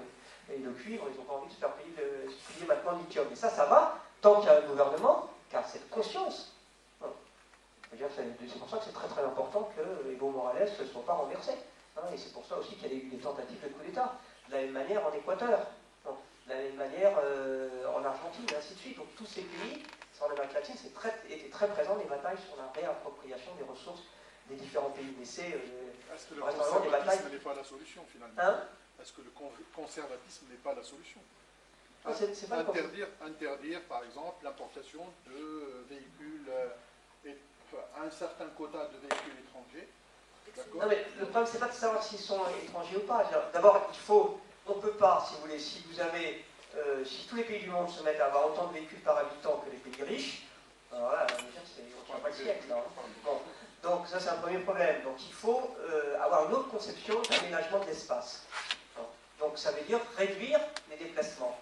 et le cuivre, ils n'ont pas envie de se faire piller maintenant le lithium. Et ça va tant qu'il y a un gouvernement qui a cette conscience. C'est pour ça que c'est très très important que Evo Morales ne soit pas renversé. Et c'est pour ça aussi qu'il y a eu des tentatives de coup d'État. De la même manière en Équateur, de la même manière en Argentine, et ainsi de suite. Donc tous ces pays, en Amérique latine, étaient très présents les batailles sur la réappropriation des ressources des différents pays. Mais c'est est-ce que le conservatisme n'est pas la solution finalement? Est-ce que le conservatisme n'est pas la solution? Interdire par exemple l'importation de véhicules, un certain quota de véhicules étrangers. Non mais le problème c'est pas de savoir s'ils sont étrangers ou pas. D'abord on ne peut pas, si vous voulez, si tous les pays du monde se mettent à avoir autant de véhicules par habitant que les pays riches, alors là, on ne tient pas le siècle. Bon. Donc ça c'est un premier problème. Donc il faut avoir une autre conception d'aménagement de l'espace. Donc ça veut dire réduire les déplacements.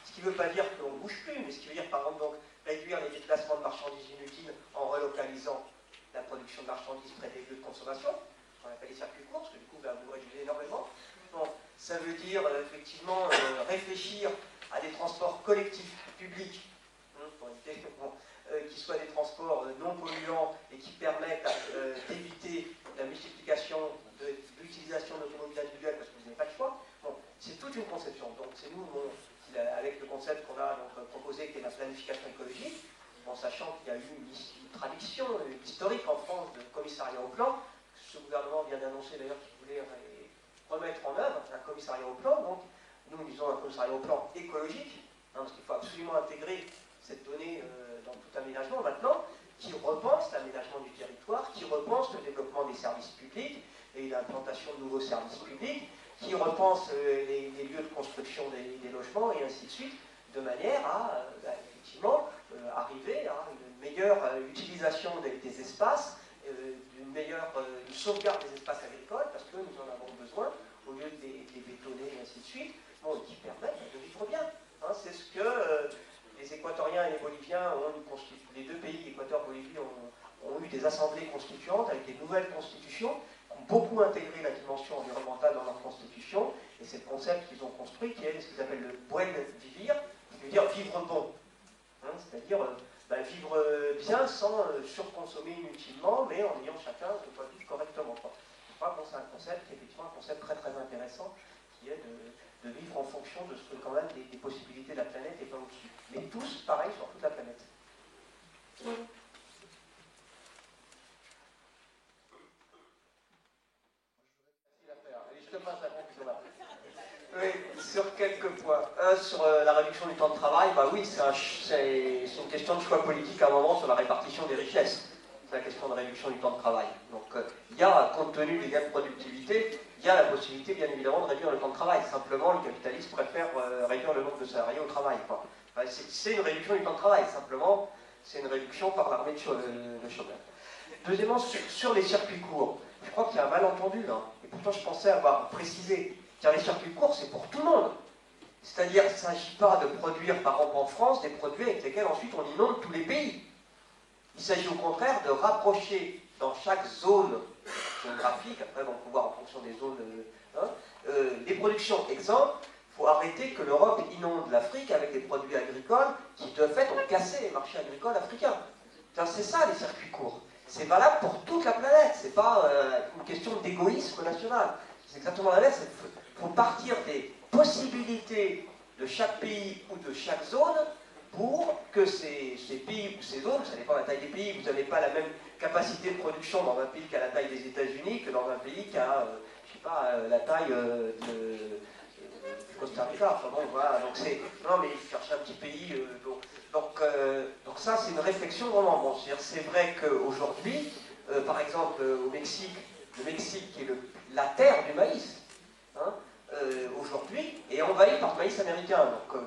Ce qui ne veut pas dire qu'on ne bouge plus, mais ce qui veut dire par exemple donc, réduire les déplacements de marchandises inutiles en relocalisant la production de marchandises près des lieux de consommation. On appelle les circuits courts, parce que du coup vous réduisez énormément. Donc, ça veut dire effectivement réfléchir à des transports collectifs publics, qui soient des transports non polluants et qui permettent d'éviter la multiplication de l'utilisation d'automobiles individuelles parce que vous n'avez pas le choix. Bon, c'est toute une conception. Donc c'est nous, avec le concept qu'on a proposé, qui est la planification écologique, en sachant qu'il y a eu une tradition historique en France de commissariat au plan. Ce gouvernement vient d'annoncer d'ailleurs qu'il voulait remettre en œuvre un commissariat au plan. Donc nous disons un commissariat au plan écologique, parce qu'il faut absolument intégrer cette donnée dans tout aménagement maintenant, qui repense l'aménagement du territoire, qui repense le développement des services publics et l'implantation de nouveaux services publics, qui repense les lieux de construction des logements et ainsi de suite, de manière à effectivement arriver à une meilleure utilisation des espaces, une sauvegarde des espaces agricoles, parce que nous en avons besoin, au lieu de les bétonner et ainsi de suite, qui permettent de vivre bien. C'est ce que les Équatoriens et les Boliviens les deux pays, Équateur-Bolivie, ont eu des assemblées constituantes avec des nouvelles constitutions qui ont beaucoup intégré la dimension environnementale dans leur constitution, et c'est le concept qu'ils ont construit qui est ce qu'ils appellent le buen vivir, qui veut dire vivre bon. C'est-à-dire vivre bien sans surconsommer inutilement, mais en ayant chacun de quoi vivre correctement. Je crois que c'est un concept qui est effectivement un concept très très intéressant, qui est de vivre en fonction de ce que quand même des possibilités de la planète et pas au-dessus. Mais tous, pareil, sur toute la planète. Je te passe la conclusion là. Oui, sur quelques points. Sur la réduction du temps de travail, oui, c'est une question de choix politique à un moment sur la répartition des richesses. C'est la question de réduction du temps de travail. Donc, il y a, compte tenu des gains de productivité, il y a la possibilité, bien évidemment, de réduire le temps de travail. Simplement, le capitaliste préfère réduire le nombre de salariés au travail. C'est une réduction du temps de travail. Simplement, c'est une réduction par l'armée de chômeurs. Deuxièmement, sur les circuits courts, je crois qu'il y a un malentendu là. Et pourtant, je pensais avoir précisé. Car les circuits courts, c'est pour tout le monde. C'est-à-dire, il ne s'agit pas de produire, par exemple en France, des produits avec lesquels ensuite on inonde tous les pays. Il s'agit au contraire de rapprocher dans chaque zone géographique, après on peut voir en fonction des zones, des productions. Exemple, il faut arrêter que l'Europe inonde l'Afrique avec des produits agricoles qui de fait ont cassé les marchés agricoles africains. C'est ça les circuits courts. C'est valable pour toute la planète, c'est pas une question d'égoïsme national. C'est exactement l'inverse. Il faut partir des possibilités de chaque pays ou de chaque zone pour que ces pays ou ces zones, ça dépend de la taille des pays, vous n'avez pas la même capacité de production dans un pays qui a la taille des États-Unis que dans un pays qui a, je sais pas, la taille de Costa Rica. Enfin bon, voilà. Donc non, mais il cherche un petit pays. Donc ça, c'est une réflexion vraiment. Bon, c'est vrai qu'aujourd'hui, par exemple, au Mexique, le Mexique qui est la terre du maïs, aujourd'hui, est en envahi par le maïs américain. Donc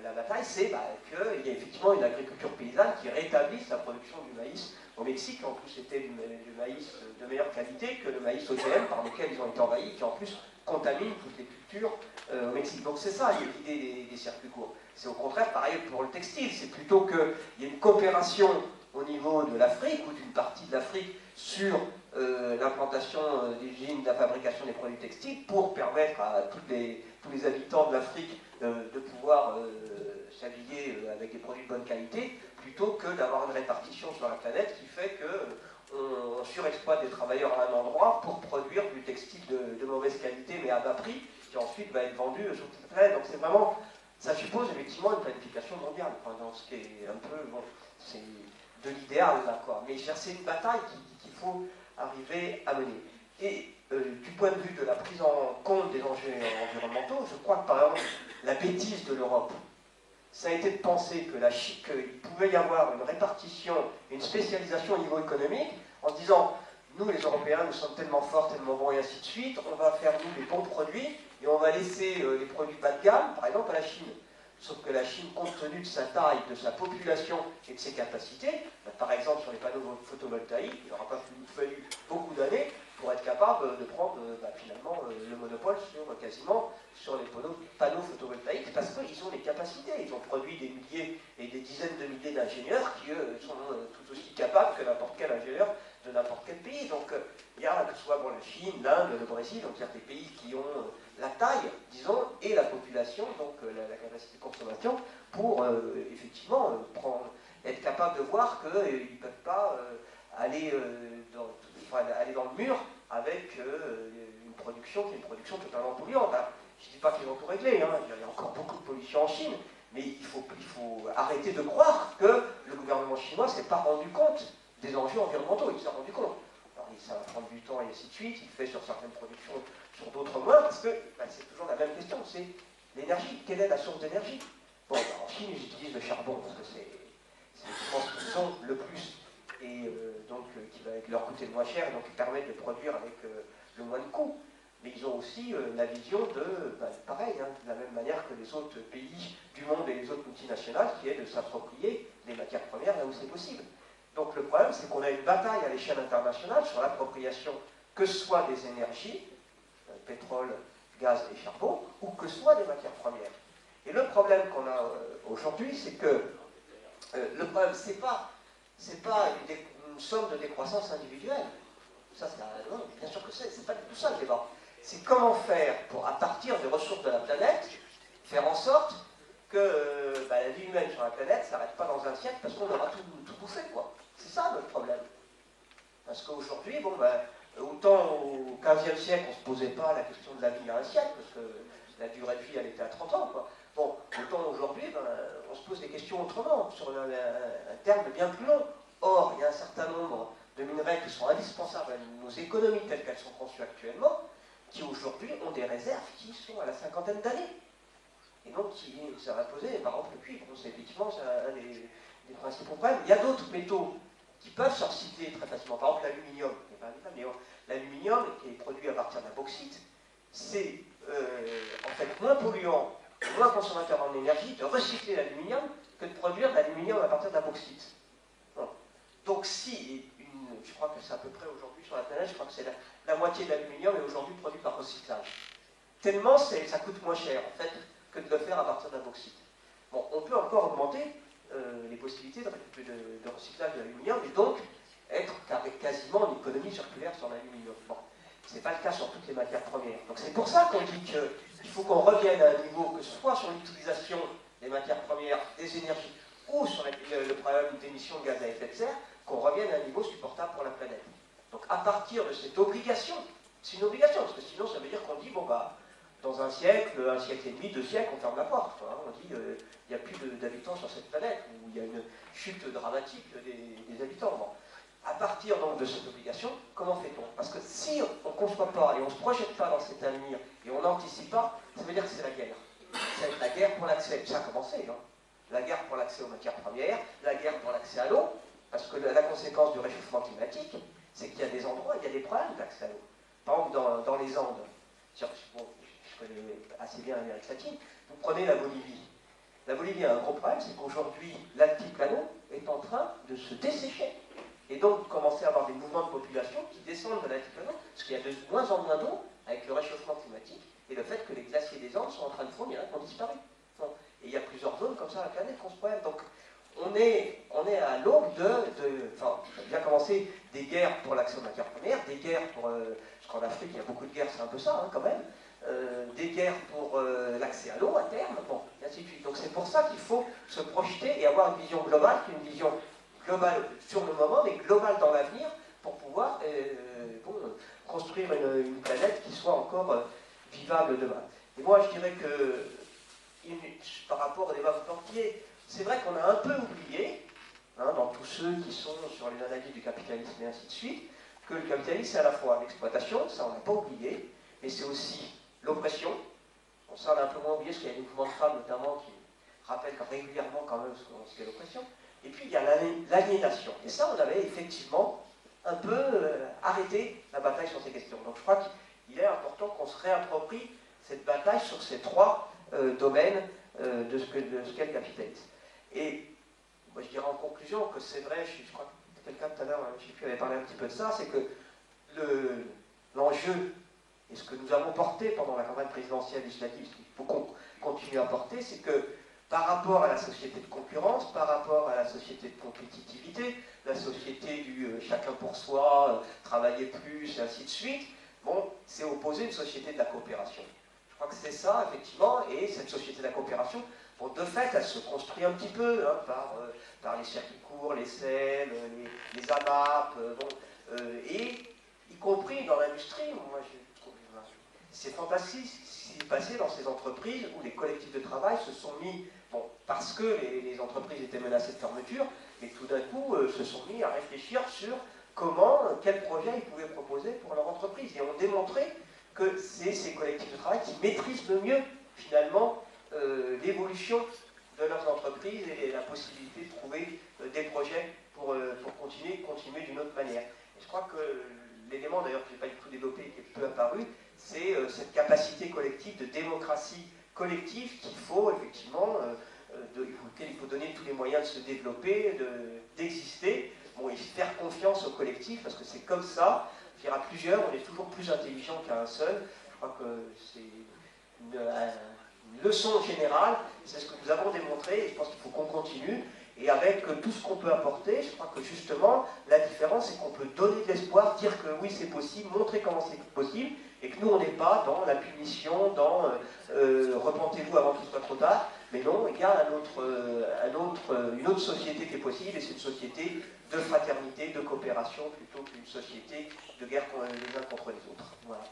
la bataille, c'est qu'il y a effectivement une agriculture paysanne qui rétablisse la production du maïs au Mexique. En plus, c'était du maïs de meilleure qualité que le maïs OGM par lequel ils ont été envahis, qui en plus contamine toutes les cultures au Mexique. Donc c'est ça l'idée des circuits courts. C'est au contraire pareil pour le textile. C'est plutôt qu'il y ait une coopération au niveau de l'Afrique ou d'une partie de l'Afrique sur l'implantation d'usines de la fabrication des produits textiles pour permettre à tous les habitants de l'Afrique de pouvoir s'habiller avec des produits de bonne qualité, plutôt que d'avoir une répartition sur la planète qui fait qu'on surexploite des travailleurs à un endroit pour produire du textile de mauvaise qualité mais à bas prix, qui ensuite va être vendu sur toute la planète. Donc c'est vraiment, ça suppose effectivement une planification mondiale, dans ce qui est un peu, bon, c'est de l'idéal là, quoi. Mais c'est une bataille qu'il faut arriver à mener. Et du point de vue de la prise en compte des enjeux environnementaux, je crois que par exemple, la bêtise de l'Europe, ça a été de penser qu'il pouvait y avoir une répartition, une spécialisation au niveau économique, en se disant, nous les Européens, nous sommes tellement forts, tellement bons, et ainsi de suite, on va faire nous des bons produits, et on va laisser les produits bas de gamme, par exemple, à la Chine. Sauf que la Chine, compte tenu de sa taille, de sa population et de ses capacités, par exemple sur les panneaux photovoltaïques, il n'aura pas fallu beaucoup d'années pour être capable de prendre finalement le monopole quasiment sur les panneaux photovoltaïques, parce qu'ils ont les capacités. Ils ont produit des milliers et des dizaines de milliers d'ingénieurs qui sont tout aussi capables que n'importe quel ingénieur de n'importe quel pays. Donc il y a, que ce soit la Chine, l'Inde, le Brésil, donc il y a des pays qui ont la taille, disons, et la population, donc la capacité de consommation, pour effectivement être capable de voir qu'ils ne peuvent pas aller dans le mur avec une production qui est une production totalement polluante. Hein. Je ne dis pas qu'ils ont tout réglé, hein. Il y a encore beaucoup de pollution en Chine, mais il faut arrêter de croire que le gouvernement chinois ne s'est pas rendu compte des enjeux environnementaux. Il s'est rendu compte. Alors, ça va prendre du temps et ainsi de suite, il fait sur certaines productions, sur d'autres moins, parce que c'est toujours la même question, c'est l'énergie. Quelle est la source d'énergie? Bon, en Chine, ils utilisent le charbon, parce que c'est je pense qu'ils sont le plus, et donc qui va leur coûter le moins cher, et donc qui permettent de produire avec le moins de coûts. Mais ils ont aussi la vision de, pareil, hein, de la même manière que les autres pays du monde et les autres multinationales, qui est de s'approprier les matières premières là où c'est possible. Donc le problème, c'est qu'on a une bataille à l'échelle internationale sur l'appropriation, que ce soit des énergies, pétrole, gaz et charbon, ou que ce soit des matières premières. Et le problème qu'on a aujourd'hui, c'est que le problème, c'est pas une somme de décroissance individuelle. Ça, non, bien sûr que c'est pas du tout ça le débat. C'est comment faire pour, à partir des ressources de la planète, faire en sorte que la vie humaine sur la planète ne s'arrête pas dans un siècle parce qu'on aura tout bouffé, quoi. C'est ça notre problème. Parce qu'aujourd'hui, autant au XVe siècle, on ne se posait pas la question de la vie à un siècle, parce que la durée de vie, elle était à 30 ans, quoi. Bon, autant aujourd'hui, on se pose des questions autrement, sur un terme bien plus long. Or, il y a un certain nombre de minerais qui sont indispensables à nos économies telles qu'elles sont conçues actuellement, qui aujourd'hui ont des réserves qui sont à la cinquantaine d'années. Et donc, ça va poser, par exemple, le cuivre, c'est effectivement un des principaux problèmes. Il y a d'autres métaux qui peuvent se recycler très facilement. Par exemple, l'aluminium. L'aluminium, qui est produit à partir d'un bauxite, c'est en fait moins polluant, moins consommateur en énergie de recycler l'aluminium que de produire de l'aluminium à partir d'un bauxite. Bon. Donc si, je crois que c'est à peu près aujourd'hui sur la planète, je crois que c'est la moitié de l'aluminium est aujourd'hui produit par recyclage. Tellement ça coûte moins cher en fait que de le faire à partir d'un bauxite. Bon, on peut encore augmenter les possibilités de recyclage de l'aluminium et donc être quasiment en économie circulaire sur l'aluminium. Bon, ce n'est pas le cas sur toutes les matières premières. Donc c'est pour ça qu'on dit qu'il faut qu'on revienne à un niveau, que ce soit sur l'utilisation des matières premières, des énergies, ou sur le problème d'émissions de gaz à effet de serre, qu'on revienne à un niveau supportable pour la planète. Donc à partir de cette obligation, c'est une obligation, parce que sinon ça veut dire qu'on dit, dans un siècle et demi, 2 siècles, on ferme la porte. Hein. On dit il n'y a plus d'habitants sur cette planète, où il y a une chute dramatique des habitants. Bon. À partir donc de cette obligation, comment fait-on? Parce que si on ne conçoit pas et on ne se projette pas dans cet avenir et on n'anticipe pas, ça veut dire que c'est la guerre. Ça va être la guerre pour l'accès. Ça a commencé, hein. La guerre pour l'accès aux matières premières, la guerre pour l'accès à l'eau, parce que la conséquence du réchauffement climatique, c'est qu'il y a des endroits, il y a des problèmes d'accès à l'eau. Par exemple, dans les Andes, je connais assez bien l'Amérique latine, vous prenez la Bolivie. La Bolivie a un gros problème, c'est qu'aujourd'hui, l'altiplano est en train de se dessécher. Et donc, vous commencez à avoir des mouvements de population qui descendent de l'altiplano, parce qu'il y a de moins en moins d'eau avec le réchauffement climatique et le fait que les glaciers des Andes sont en train de fondre, il y en a qui ont disparu. Et il y a plusieurs zones comme ça à la planète qui ont ce problème. Donc, on est à l'aube enfin, ça a bien commencé des guerres pour l'accès aux matières premières, des guerres pour, parce qu'en Afrique, il y a beaucoup de guerres, c'est un peu ça, hein, quand même, des guerres pour l'accès à l'eau à terme, bon, et ainsi de suite. Donc c'est pour ça qu'il faut se projeter et avoir une vision globale, une vision globale sur le moment, mais globale dans l'avenir, pour pouvoir construire une planète qui soit encore vivable demain. Et moi, je dirais que, par rapport au débat portier, c'est vrai qu'on a un peu oublié, hein, dans tous ceux qui sont sur les analyses du capitalisme et ainsi de suite, que le capitalisme c'est à la fois l'exploitation, ça on n'a pas oublié, mais c'est aussi l'oppression. Bon, ça on a un peu moins oublié, parce qu'il y a des mouvements de femmes notamment qui rappellent régulièrement quand même ce qu'est l'oppression. Et puis il y a l'aliénation. Et ça on avait effectivement un peu arrêté la bataille sur ces questions. Donc je crois qu'il est important qu'on se réapproprie cette bataille sur ces trois domaines de ce qu'est le capitalisme. Et moi, je dirais en conclusion que c'est vrai, je crois que quelqu'un tout à l'heure, je ne sais plus, avait parlé un petit peu de ça, c'est que l'enjeu, et ce que nous avons porté pendant la campagne présidentielle législative, ce qu'il faut qu'on continue à porter, c'est que par rapport à la société de concurrence, par rapport à la société de compétitivité, la société du chacun pour soi, travailler plus, et ainsi de suite, bon, c'est opposer une société de la coopération. Je crois que c'est ça, effectivement, et cette société de la coopération, bon, de fait, elle se construit un petit peu hein, par les circuits courts, les SEL, les AMAP, et y compris dans l'industrie. Moi, c'est fantastique ce qui s'est passé dans ces entreprises où les collectifs de travail se sont mis, bon, parce que les entreprises étaient menacées de fermeture, et tout d'un coup se sont mis à réfléchir sur quel projet ils pouvaient proposer pour leur entreprise, et ont démontré que c'est ces collectifs de travail qui maîtrisent le mieux, finalement, l'évolution de leurs entreprises et la possibilité de trouver des projets pour continuer d'une autre manière. Et je crois que l'élément, d'ailleurs, que je n'ai pas du tout développé et qui est peu apparu, c'est cette capacité collective de démocratie collective qu'il faut, effectivement, auquel il faut donner tous les moyens de se développer, d'exister, bon, et faire confiance au collectif, parce que c'est comme ça, à plusieurs, on est toujours plus intelligent qu'à un seul. Je crois que c'est une leçon générale, c'est ce que nous avons démontré, et je pense qu'il faut qu'on continue, et avec tout ce qu'on peut apporter, je crois que justement, la différence, c'est qu'on peut donner de l'espoir, dire que oui, c'est possible, montrer comment c'est possible, et que nous, on n'est pas dans la punition, dans repentez-vous avant qu'il soit trop tard, mais non, il y a une autre société qui est possible, et c'est une société de fraternité, de coopération, plutôt qu'une société de guerre les uns contre les autres. Voilà.